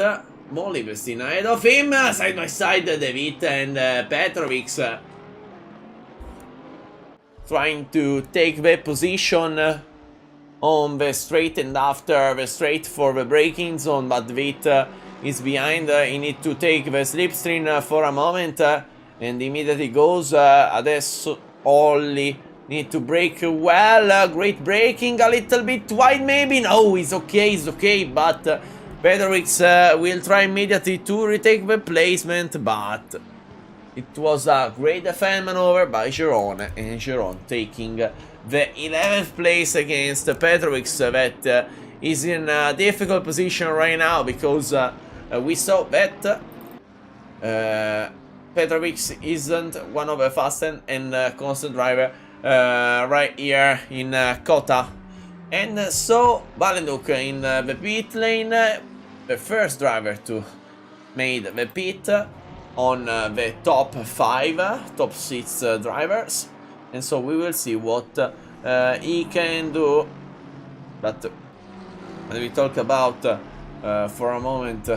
Molly Vestina ahead of him, side by side, David and Petrovic trying to take the position on the straight and after the straight for the braking zone, but David is behind. He needs to take the slipstream for a moment, and immediately goes. Adesso only need to brake well. Great braking, a little bit wide maybe. No, it's okay, but Petrovic will try immediately to retake the placement, but it was a great defense maneuver by Geron, and Geron taking the 11th place against Petrovic, that is in a difficult position right now, because we saw that Petrovic isn't one of the fastest and constant driver right here in Kota. And so Valenduk in the pit lane, the first driver to made the pit on the top 6 drivers, and so we will see what he can do. But when we talk about for a moment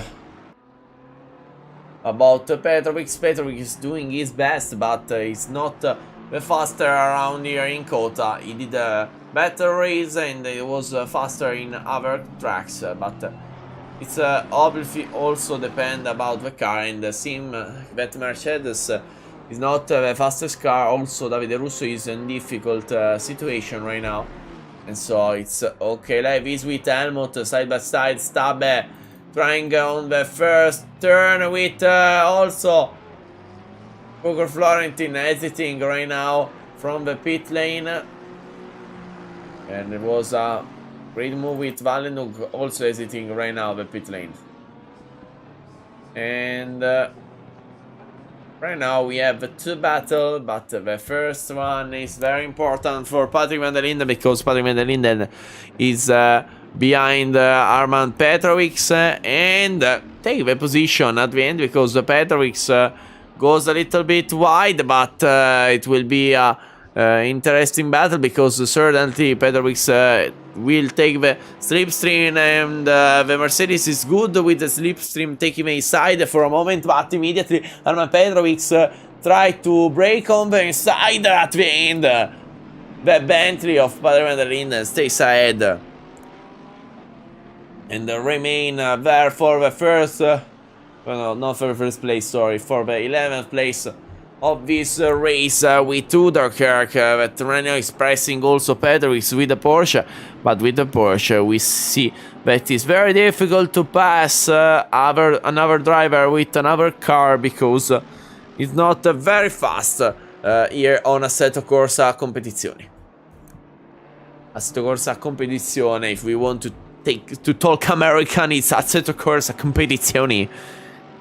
about Petrovic is doing his best, but he's not the faster around here in Kota. He did a better race and it was faster in other tracks, but it's obviously also depend about the car, and the sim that Mercedes is not the fastest car. Also Davide Russo is in difficult situation right now, and so it's okay. Like this with Helmut side by side, Stabe trying on the first turn with also Ugo Florentin exiting right now from the pit lane, and it was a great move with Valenduk also exiting right now the pit lane. And right now we have 2 battles, but the first one is very important for Patrick van der Linden, because Patrick van der Linden is behind Armand Petrovic, and take the position at the end, because Petrovic goes a little bit wide, but it will be a interesting battle, because certainly Petrovic will take the slipstream, and the Mercedes is good with the slipstream taking the side for a moment, but immediately Armand Petrovic try to brake on the inside at the end. The Bentley of Patrick van der Linden stays ahead and remain there for the first well, not for the first place, sorry, for the 11th place of this race, with Uderkirk that right now is pressing also Petrovic with the Porsche, but with the Porsche we see that it's very difficult to pass another driver with another car, because it's not very fast here on Assetto Corsa Competizione. Assetto Corsa Competizione, if we want to talk American, it's Assetto Corsa Competizione,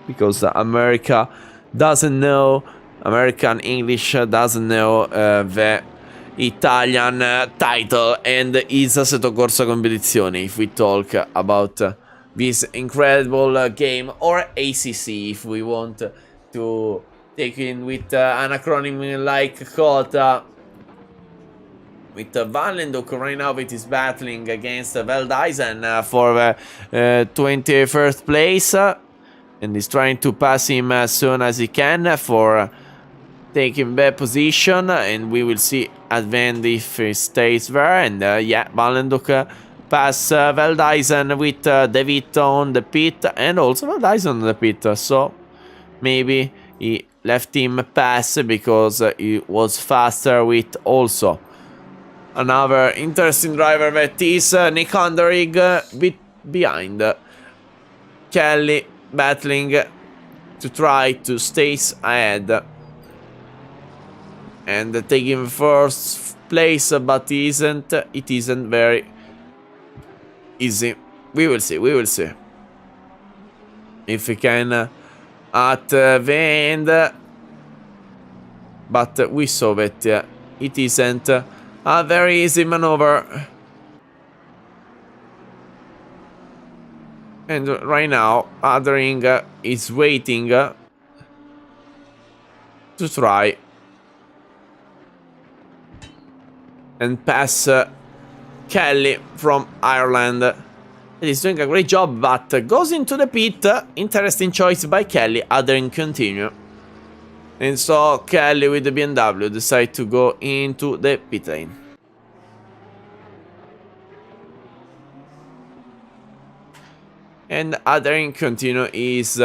because America doesn't know American English, doesn't know the Italian title, and is Assetto Corsa Competizione if we talk about this incredible game, or ACC if we want to take in with an acronym like Kota. With Valenduk right now, it is battling against Veldhuizen for the 21st place, and is trying to pass him as soon as he can for taking bad position, and we will see at the end if he stays there. And yeah, Valenduk pass Veldisen with De Vito on the pit, and also Veldisen on the pit, so maybe he left him pass because he was faster with also another interesting driver that is Nick Underig behind Kelly, battling to try to stay ahead and taking first place, but it isn't very easy. We will see if we can at the end, but we saw that it isn't a very easy maneuver. And right now Adering is waiting to try and pass Kelly from Ireland. He's doing a great job, but goes into the pit. Interesting choice by Kelly. Adering continue. And so Kelly with the BMW decide to go into the pit lane. And Adering continue his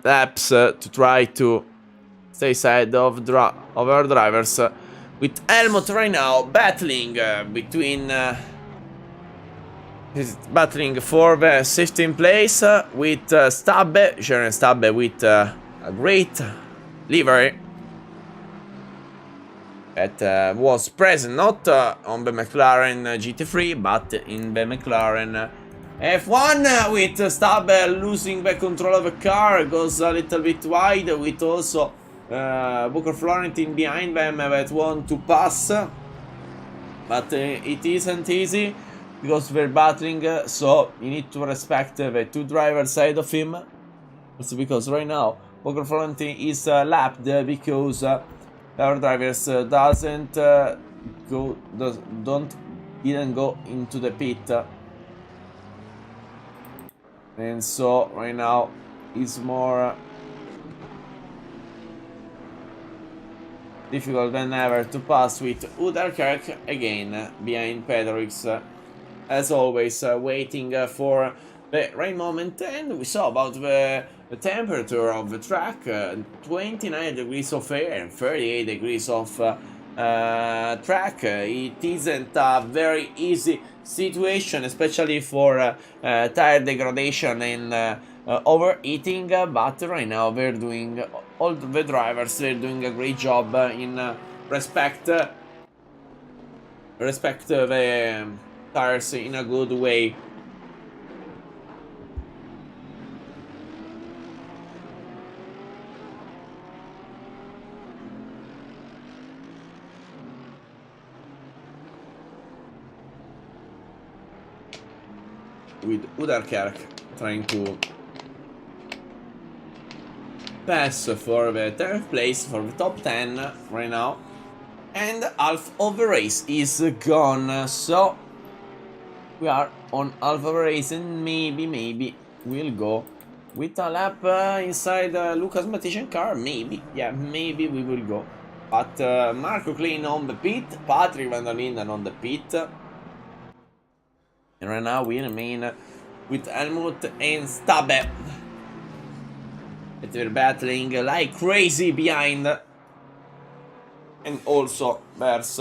laps to try to stay side of our drivers. With Helmut right now battling between he's battling for the 16th place with Stabbe, Sharon Stabbe with a great livery that was present not on the McLaren GT3 but in the McLaren F1 with Stabbe losing the control of the car, goes a little bit wide with also Booker Florentine behind them that want to pass, but it isn't easy because they're battling, so you need to respect the two drivers side of him. Also because right now Booker Florentine is lapped because our drivers didn't go into the pit, and so right now is more difficult than ever to pass with Uderkirk again behind Pedrix, as always waiting for the right moment. And we saw about the temperature of the track, 29 degrees of air and 38 degrees of track. It isn't a very easy situation, especially for tire degradation and overheating, but right now they're doing, all the drivers, they're doing a great job in respect the tires in a good way. With Uderkirk trying to pass for the 10th place, for the top 10 right now, and half of the race is gone, so we are on half of the race, and maybe we'll go with a lap inside Lucas Matician car, maybe we will go, but Marco Klein on the pit, Patrick van der Linden on the pit, and right now we remain with Helmut and Stabbe. They're battling like crazy behind, and also there's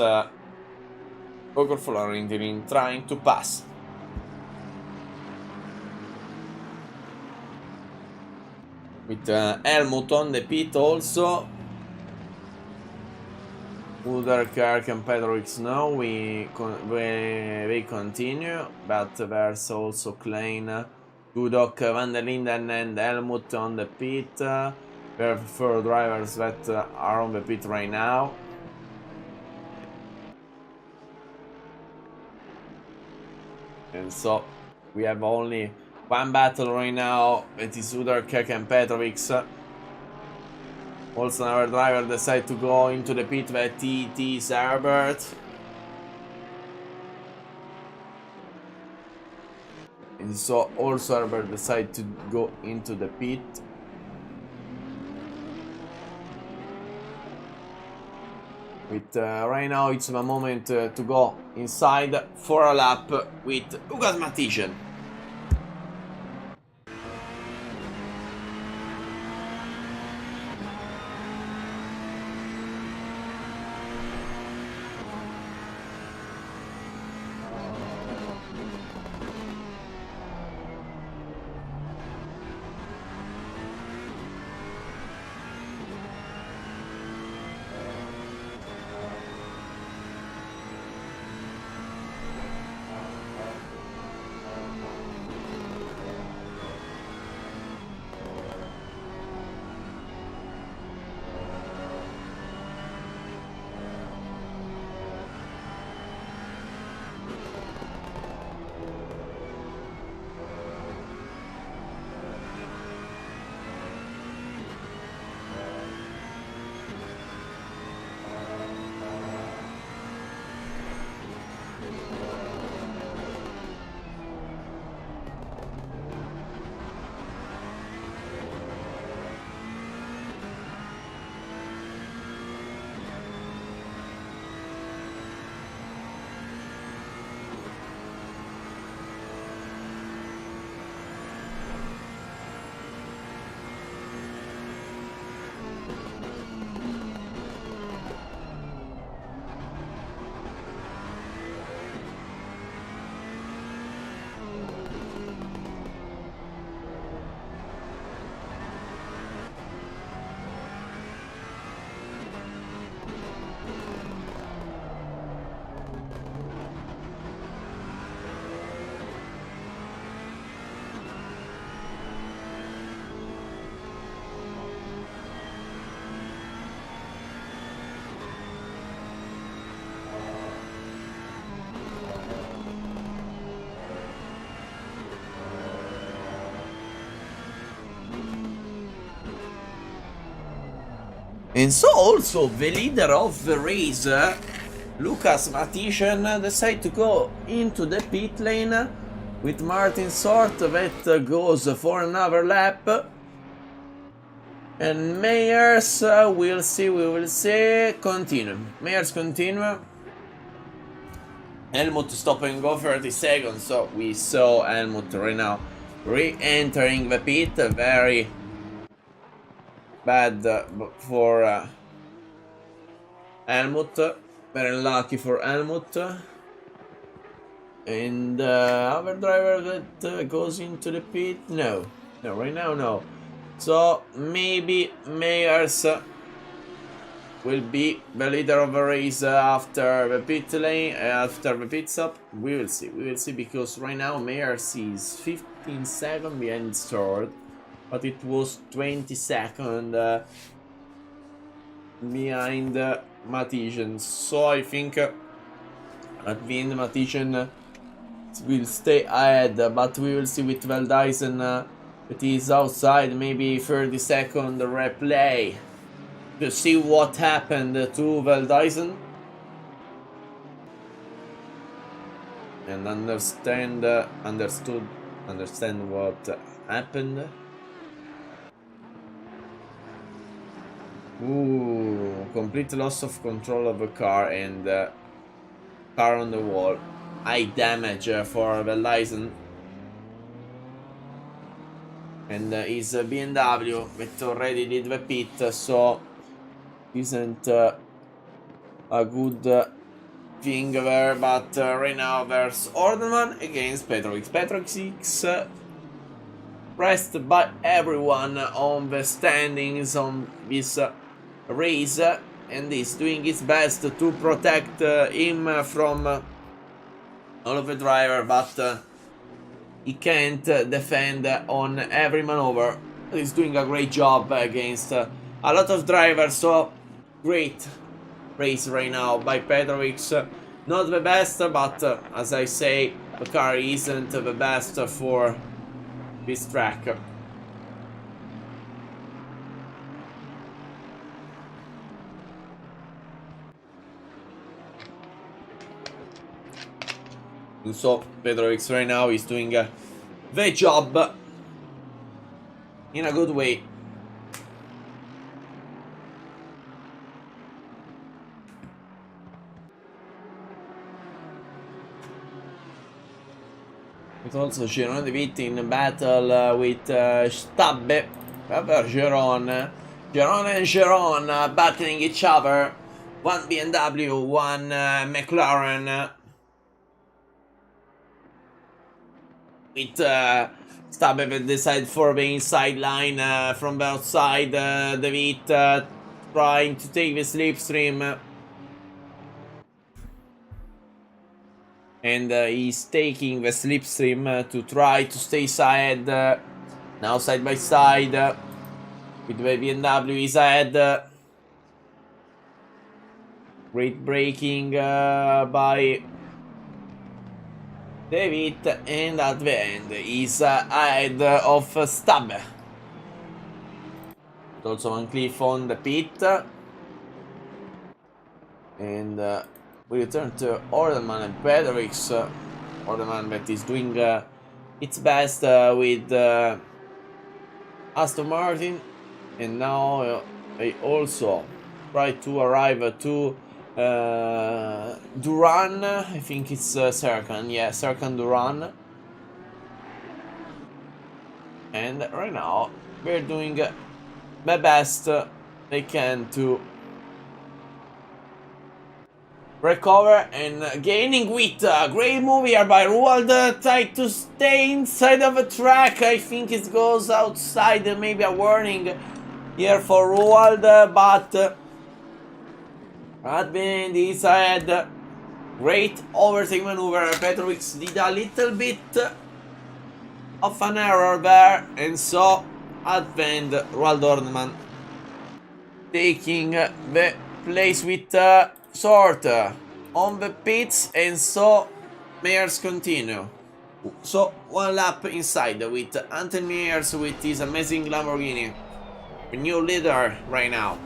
Booker Florentine trying to pass. With Helmut on the pit also. Uderkirk and Pedrix now they continue, but there's also Klein, Dudok, van der Linden and Helmut on the pit. There are 4 drivers that are on the pit right now. And so we have only one battle right now, it is Uderkirk and Petrovic. Also our driver decided to go into the pit with TT Herbert. And so also Herbert decided to go into the pit. With right now it's the moment to go inside for a lap with Lucas Matischen. And so also the leader of the race, Lucas Matischen, decided to go into the pit lane with Martin Sort that goes for another lap. And Meyers, we will see, continue. Meyers continue. Helmut stop and go 30 seconds, so we saw Helmut right now re-entering the pit. Very bad for Helmut, very unlucky for Helmut. And other driver that goes into the pit, no, right now no. So maybe Meyers will be the leader of the race after the pit lane, after the pit stop. We will see, because right now Meyers is 15 seconds behind Stewart, but it was 20 seconds behind Matischen. So I think at the end Matischen will stay ahead, but we will see with Veldhuizen. It is outside, maybe 30 second replay to see what happened to Veldhuizen and understand what happened. Ooh, complete loss of control of the car and car on the wall. High damage for Veldhuizen. And his BMW that already did the pit, so isn't a good thing there. But right now there's Orderman against Petrovic. Petrovic is pressed by everyone on the standings on this race, and is doing his best to protect him from all of the driver, but he can't defend on every maneuver. He's doing a great job against a lot of drivers, so great race right now by Petrovic. Not the best, but as I say, the car isn't the best for this track. So Petrovic right now is doing the job in a good way. also Geron De Witt in battle with Stabbe. Geron. Geron and Geron battling each other. One BMW, one McLaren. With Stabbe that decided for being sideline from the outside. De Witt trying to take the slipstream. And he's taking the slipstream to try to stay ahead. Now side by side with the BMW is ahead. Great braking by De Witt, and at the end is ahead of Stabbe. Also Van Cleef on the pit. And we return to Orderman and Pederix. Orderman that is doing its best with Aston Martin, and now they also try to arrive to Duran. I think it's Serkan, yeah, Serkan Duran. And right now we're doing the best they can to recover and gaining width. Great move here by Roald. Try to stay inside of the track. I think it goes outside. Maybe a warning here for Roald, but at the end he's ahead. Great overtake maneuver. Petrovic did a little bit of an error there, and so at the end Roald Orneman taking the place with Sort on the pits, and so Meyers continue. So one lap inside with Anton Meyers with his amazing Lamborghini. A new leader right now.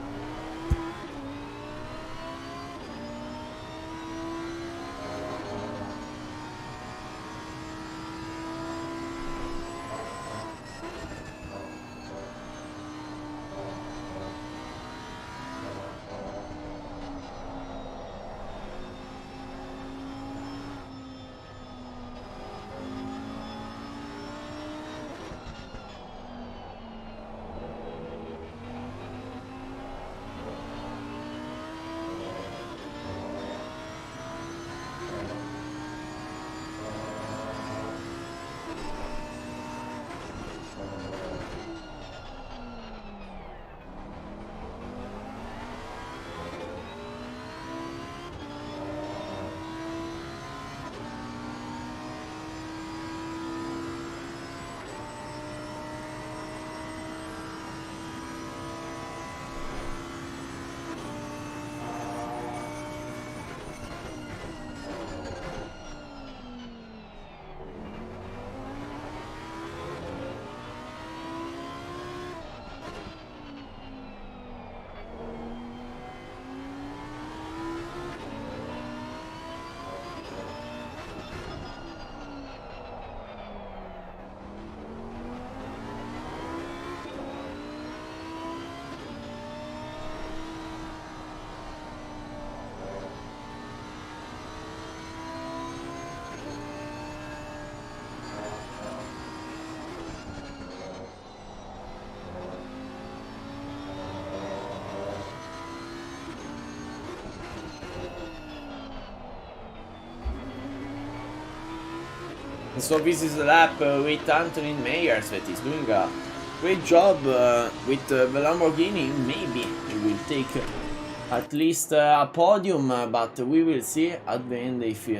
So this is a lap with Anthony Meyers that is doing a great job with the Lamborghini. Maybe he will take at least a podium, but we will see at the end if he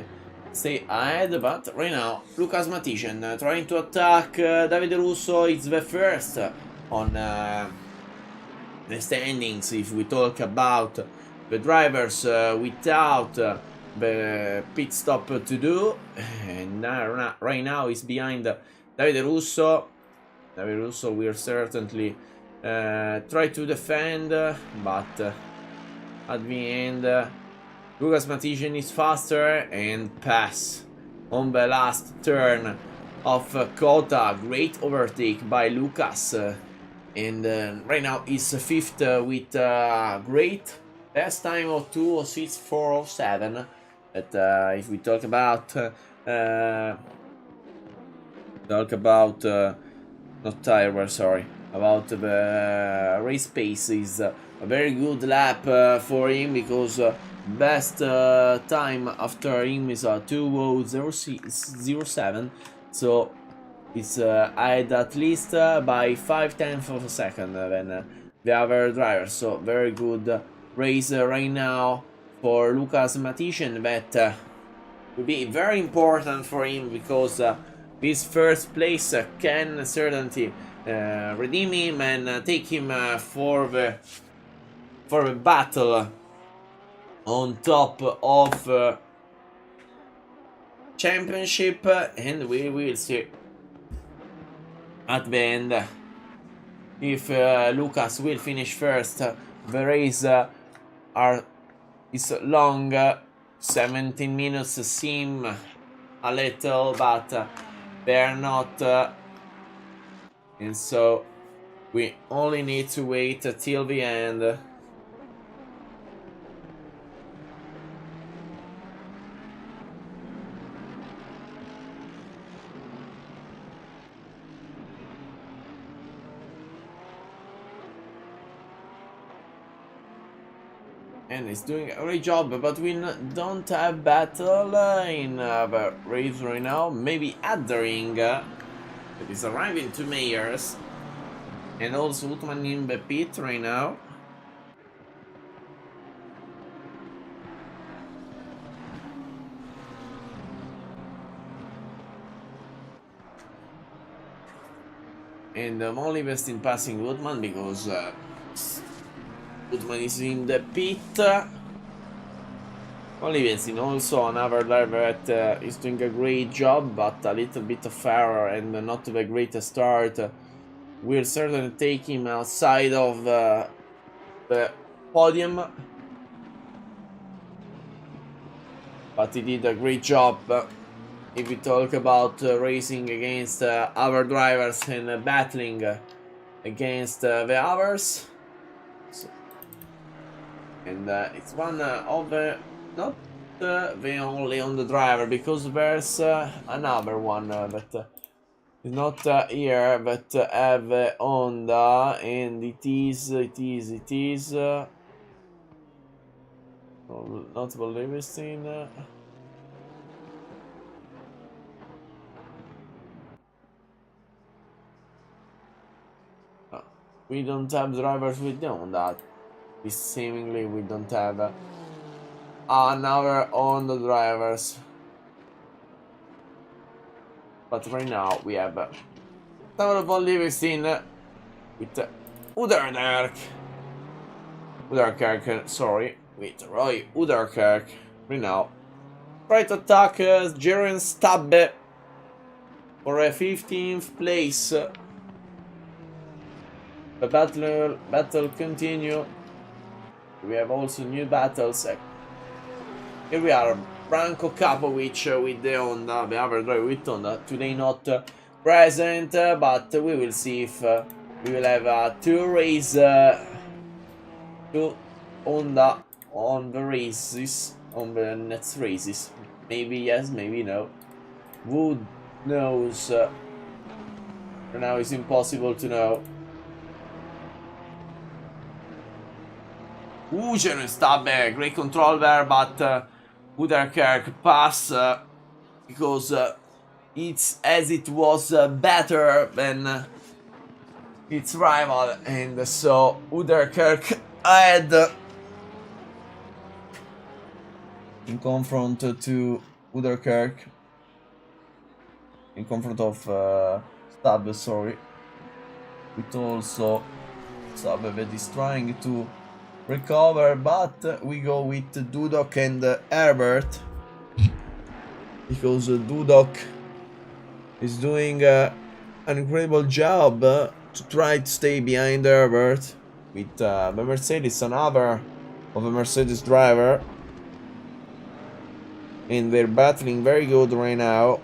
stay ahead. But right now, Lucas Matician trying to attack Davide Russo. It's the first on the standings if we talk about the drivers without the pit stop to do, and right now is behind Davide Russo. Davide Russo will certainly try to defend, but at the end Lucas Matician is faster and pass on the last turn of Kota. Great overtake by Lucas, and right now is fifth with great best time of 2:06.407. But if we talk about talk about not tire wear, sorry, about the race pace is a very good lap for him, because best time after him is 2:07, so it's ahead at least by 5/10 of a second than the other drivers. So very good race right now for Lucas Matician, that will be very important for him, because this first place can certainly redeem him and take him for the battle on top of championship, and we will see at the end if Lucas will finish first. The race is long. 17 minutes seem a little, but they're not, and so we only need to wait till the end. And he's doing a great job, but we don't have battle in the race right now. Maybe at the ring. It is arriving to Mayers. And also Utman in the pit right now. And I'm only best in passing Woodman, because Woodman is in the pit. Only Benzin, also another driver that is doing a great job, but a little bit of error and not the greatest start. Will certainly take him outside of the podium. But he did a great job. If we talk about racing against other drivers and battling against the others. So, and it's one of the, not the only on the driver, because there's another one that is not here, but have Honda, and it is not Livingston. We don't have drivers with Honda. Seemingly we don't have another on the drivers, but right now we have Tommaso Maffei with Uderkirk, sorry, with Roy Uderkirk right now. Try to attack Jeren Stabbe for a 15th place. The battle continue. We have also new battles. Here we are, Branko Kapovic with the Honda, the other driver with Honda. Today not present, but we will see if we will have two Honda on the races, on the next races. Maybe yes, maybe no. Who knows? For now it's impossible to know. Jeren Stabbe, great control there, but Uderkirk pass because it's as it was better than its rival, and so Uderkirk had in confront to Uderkirk, in confront of Stabbe, sorry, with also Stabbe that is trying to recover, but we go with Dudok and Herbert, because Dudok is doing an incredible job to try to stay behind Herbert with the Mercedes, another of a Mercedes driver, and they're battling very good right now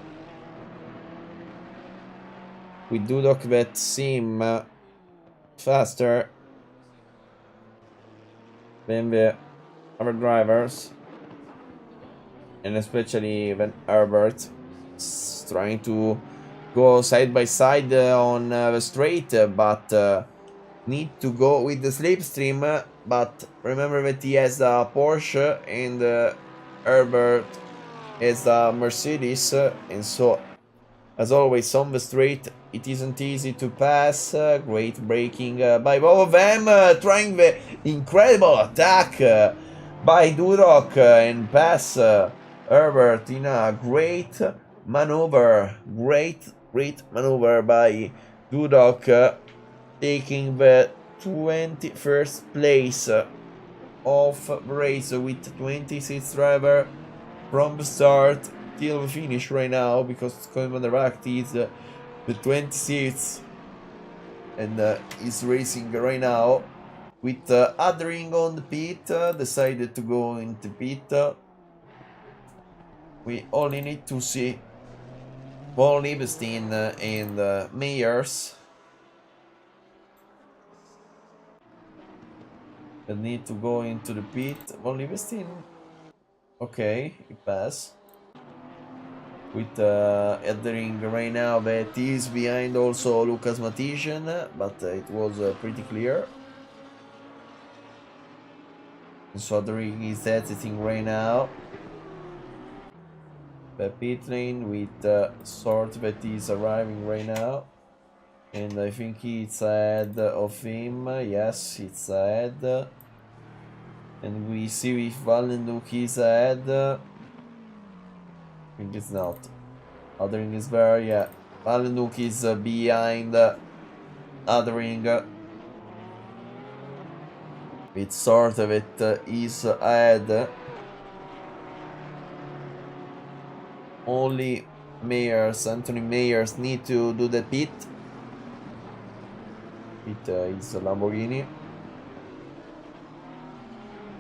with Dudok that seem faster than the other drivers, and especially when Herbert is trying to go side by side on the straight, but need to go with the slipstream. But remember that he has a Porsche and Herbert has a Mercedes, and so as always on the straight it isn't easy to pass. Great braking by both of them, trying the incredible attack by Dudok and pass Herbert in a great maneuver. Great maneuver by Dudok, taking the 21st place of the race with 26 driver from the start till the finish right now, because Coleman Ract is the 26th and is racing right now with Adring on the pit. Decided to go into pit. We only need to see Von Liebestein and Meyers. I need to go into the pit. Von Liebestein, okay, he passed. With Adring right now that is behind also Lucas Matisian, but it was pretty clear. So Adring is exiting right now. The pit lane with Sort that is arriving right now. And I think it's ahead of him. Yes, it's ahead. And we see if Valenduk is ahead. I think it's not. Adring is there, yeah. Valenduk is behind Adring. It's sort of it is ahead. Only Meyers, Anthony Meyers, need to do the pit. It is a Lamborghini.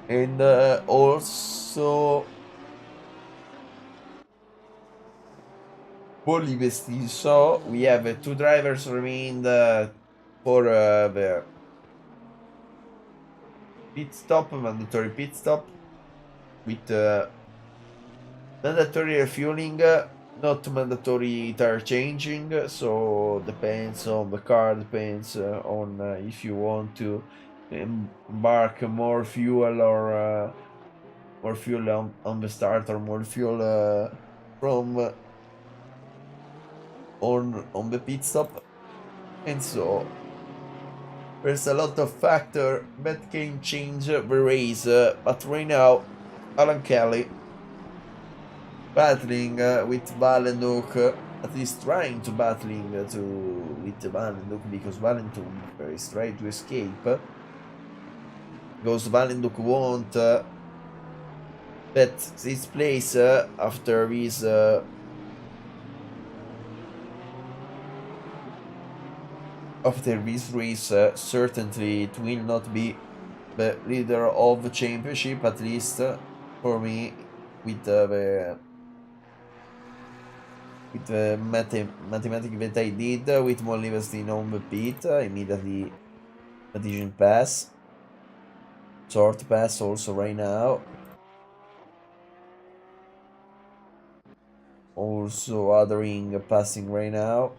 And also Bolivesti. So we have two drivers remained for the pit stop, mandatory pit stop, with mandatory refueling, not mandatory tire changing. So depends on the car, depends on if you want to embark more fuel or more fuel on the start, or more fuel from on the pit stop. And so there's a lot of factors that can change the race, but right now Alan Kelly battling with Valenduk, at least trying to battling with Valenduk, because Valenduk is trying to escape, because Valenduk won't bet his place after his race. Certainly it will not be the leader of the championship, at least for me, with the mathematics that I did with Von Liebestein on the pit. Immediately Matisian pass, short pass also right now. Also Adring passing right now.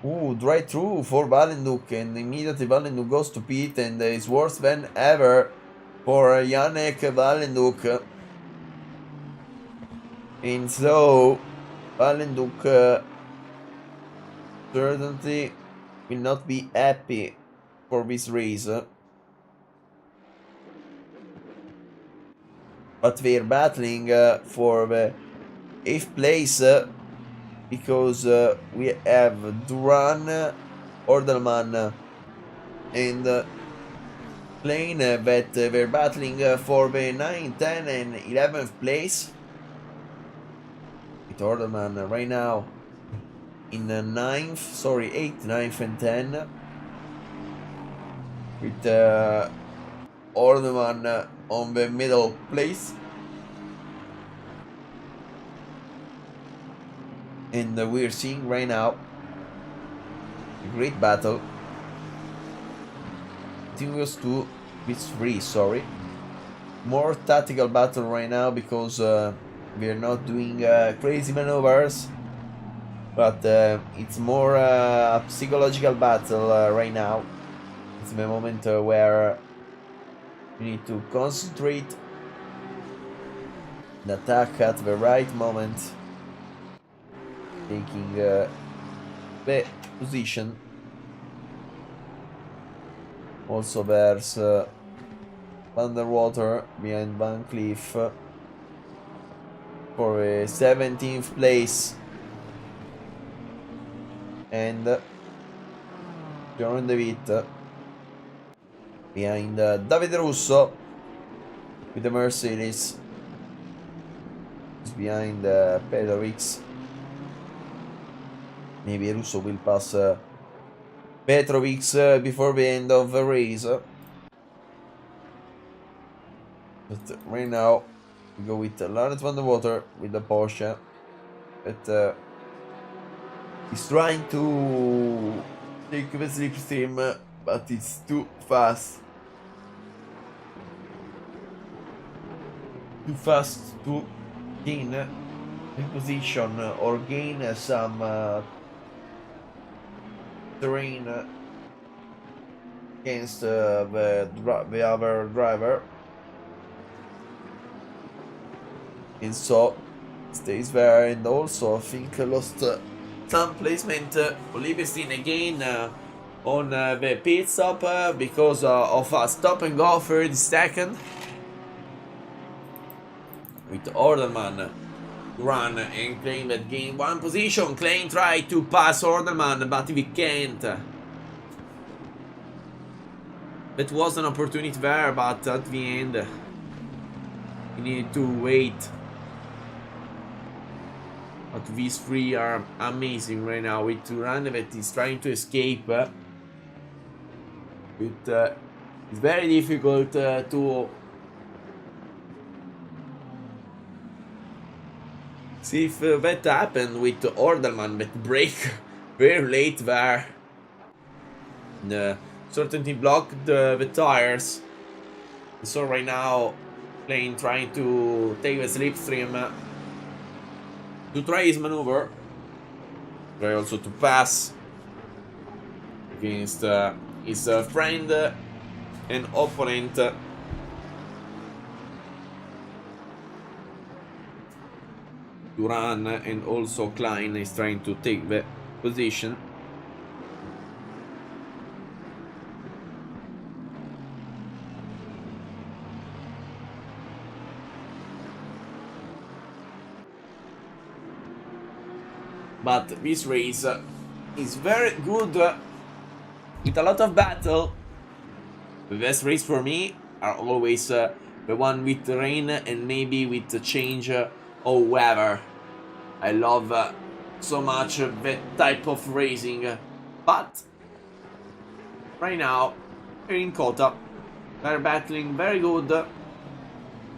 Ooh, drive through for Valenduk, and immediately Valenduk goes to pit, and it's worse than ever for Yannick Valenduk. And so Valenduk certainly will not be happy for this race. But they're battling for the 8th place, because we have Duran, Ordelman, and Plain that they're battling for the 9th, 10th, and 11th place. With Ordelman right now in 9th, sorry, 8th, 9th, and 10th. With Ordelman on the middle place. And we're seeing right now a great battle. Continues to it's free, sorry. More tactical battle right now, because we're not doing crazy maneuvers. But it's more a psychological battle right now. It's the moment where you need to concentrate and attack at the right moment, taking the position. Also there's underwater behind Van Cleef for a 17th place, and John DeWitt behind Davide Russo with the Mercedes. He's behind Petrovic. Maybe Russo will pass Petrovic before the end of the race. But right now we go with Lawrence van der Water with the Porsche. But he's trying to take the slipstream, but it's too fast. Too fast to gain in position or gain some terrain against the other driver. And so stays there, and also I think lost some placement Oliverstein again on the pit stop because of a stop and go 30 seconds with Orderman run and Klein that gained one position. Klein tried to pass Orderman, but we can't. That was an opportunity there, but at the end we need to wait. But these three are amazing right now with Turan that is trying to escape. It's very difficult to see if that happened with Orderman that break very late there. Certainty blocked the tires. So right now, Klein trying to take the slipstream to try his maneuver. Try also to pass against his friend and opponent. Duran, and also Klein is trying to take the position. But this race is very good with a lot of battle. The best race for me are always the one with rain and maybe with the change of weather. I love so much that type of racing. But right now, we're in Kota. They're battling very good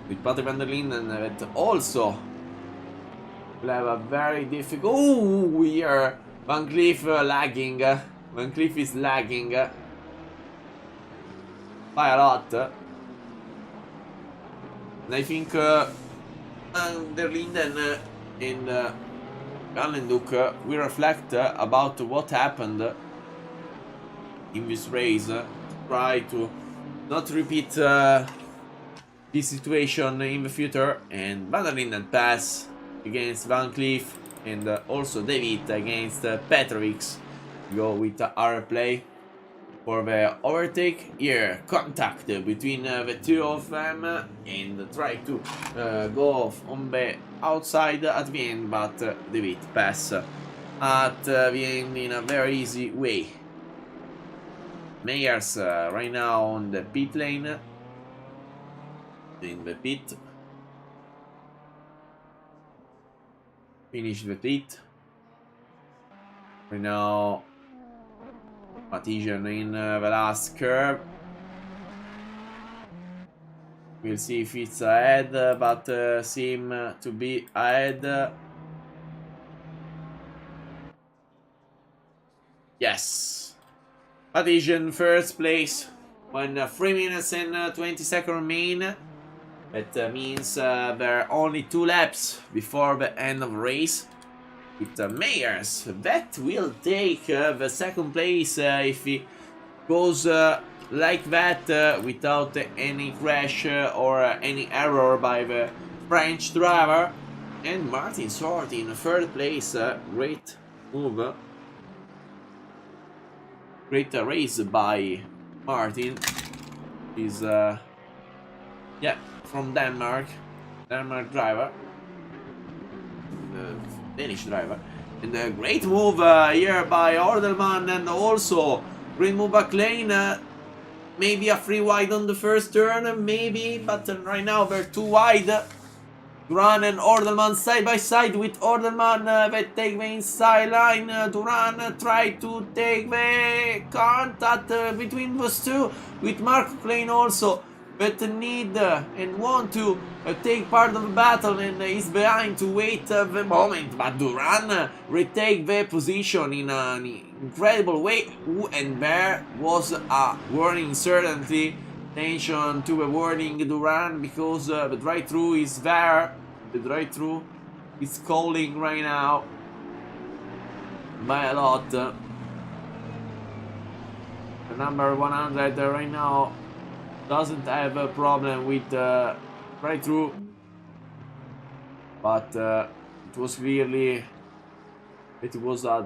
with Patrick van der Linden, that also will have a very difficult. Oh, we are Van Cleef lagging. Van Cleef is lagging by a lot. And I think Van der Linden and Galenduk will reflect about what happened in this race. Try to not repeat this situation in the future. And Van der Linden pass against Van Cleef, and also David against Petrovic. Go with our play for the overtake. Here, contact between the two of them, and try to go on the outside at the end, but David pass at the end in a very easy way. Meyers right now on the pit lane, in the pit. Finish the pit. Right now, Matisian in the last curve. We'll see if it's ahead, but seem to be ahead. Yes. Matisian first place when 3 minutes and 20 seconds remain. That means there are only 2 laps before the end of the race. with Meyers. That will take the second place if he goes like that without any crash or any error by the French driver. And Martin Short in third place. Great move. Great race by Martin. He's yeah, from Denmark driver, Danish driver. And a great move here by Ordelman, and also great move by Klein. Maybe a free wide on the first turn, maybe, but right now they're too wide. Duran and Ordelman side by side, with Ordelman that take the inside line. Duran try to take the contact between those two, with Marco Klein also that need and want to take part of the battle, and is behind to wait the moment. But Duran retake the position in an incredible way, and there was a warning certainly. Attention to the warning, Duran, because the drive-through is there. The drive-through is calling right now by a lot. The number 100 right now doesn't have a problem with drive-through, but it was clearly a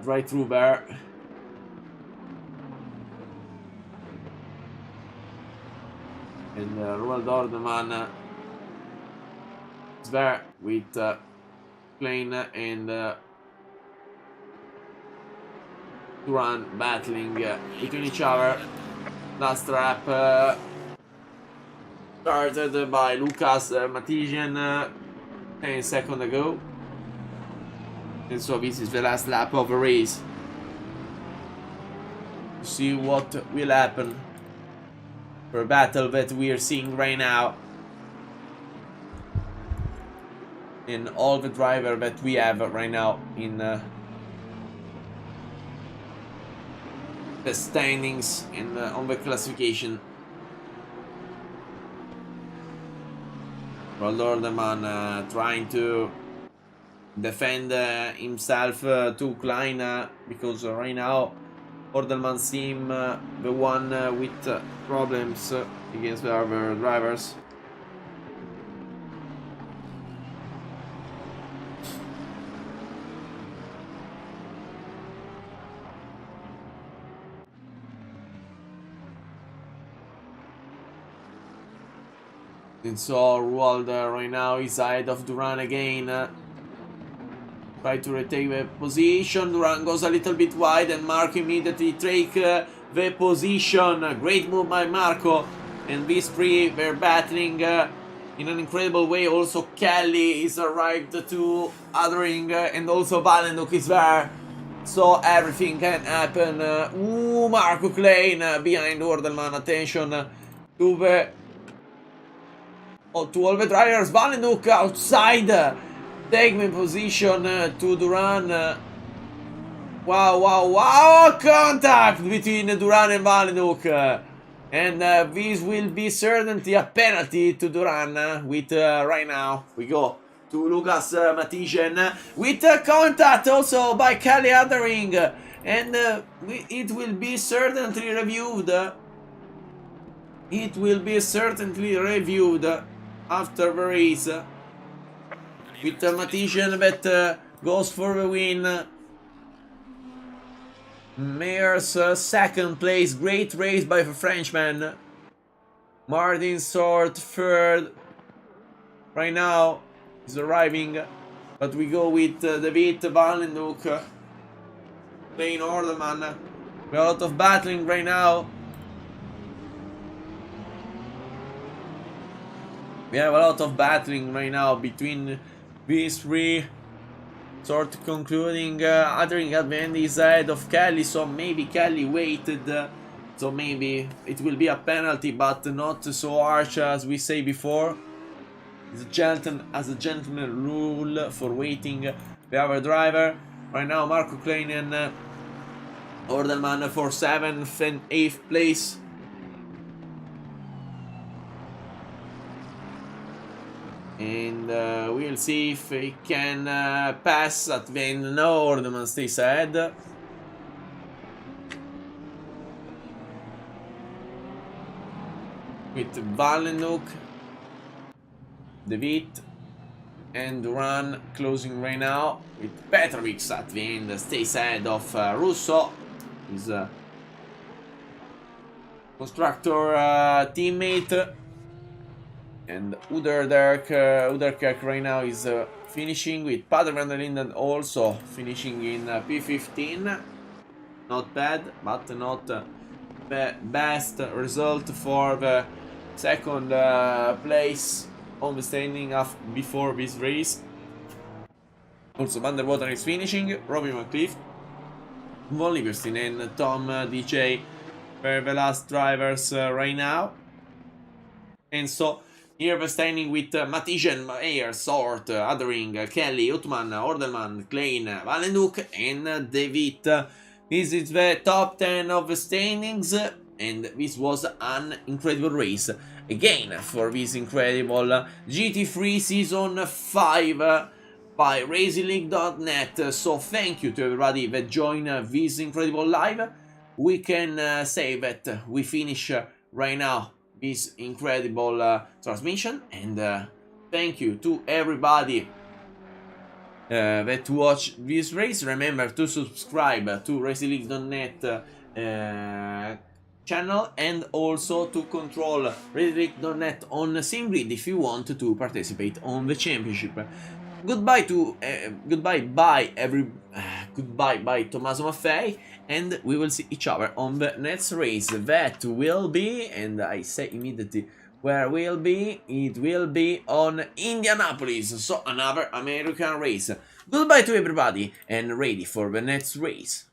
drive-through there. And Roald Ordeman is there with Klein and Duran battling between each other. Last lap started by Lucas Mathiesen 10 seconds ago. And so this is the last lap of the race. To see what will happen for a battle that we are seeing right now. And all the driver that we have right now in the standings in on the classification. Roald Ordeman trying to defend himself to Klein because right now Ordelman seems the one with problems against the other drivers. And so Roald right now is ahead of Duran again. Try to retake the position. Duran goes a little bit wide, and Marco immediately take the position. Great move by Marco. And these three, they're battling in an incredible way. Also Kelly is arrived to othering, and also Valenduk is there. So everything can happen. Marco Klein behind Ordelman. Attention to the to all the drivers. Valenduk outside. Take the position to Duran. Wow. Contact between Duran and Valenduk. And this will be certainly a penalty to Duran. With right now we go to Lucas Mathiesen with contact also by Kelly Othering. And it will be certainly reviewed. It will be certainly reviewed after the race. With Mathiesen that goes for the win. Meyers second place. Great race by the Frenchman. Martin Short third. Right now he's arriving. But we go with David Valenduk. Playing Ordelman. We have a lot of battling right now. We have a lot of battling right now between these three. Sort of concluding Othering at the end is ahead of Kelly, so maybe Kelly waited, so maybe it will be a penalty, but not so harsh as we say before. It's a gentleman rule for waiting the other driver. Right now Marco Klein and Ordelman for 7th and 8th place. And we'll see if he can pass at the end. No, Ordeman stays ahead. With Valenuk, David, and Duran closing right now. With Petrovic at the end stays ahead of Russo, his constructor teammate. And Uderkerk right now is finishing with Pater van der Linden also finishing in P15. Not bad, but not best result for the second place on the standing before this race. Also Van der Water is finishing, Robbie McCliff, Von Lieberstein and Tom DJ were the last drivers right now. And so here we're standing with Matischen, Mayer, Sort, Adering, Kelly, Utman, Ordelman, Klein, Valenuk, and David. This is the top 10 of the standings, and this was an incredible race again for this incredible GT3 Season 5 by RacingLeague.net. So thank you to everybody that joined this incredible live. We can say that we finish right now this incredible transmission, and thank you to everybody that watched this race. Remember to subscribe to RacingLeague.net channel, and also to control RacingLeague.net on SimGrid if you want to participate on the championship. Goodbye to goodbye by Tommaso Maffei, and we will see each other on the next race. That will be, and I say immediately where will be, it will be on Indianapolis, so another American race. Goodbye to everybody, and ready for the next race.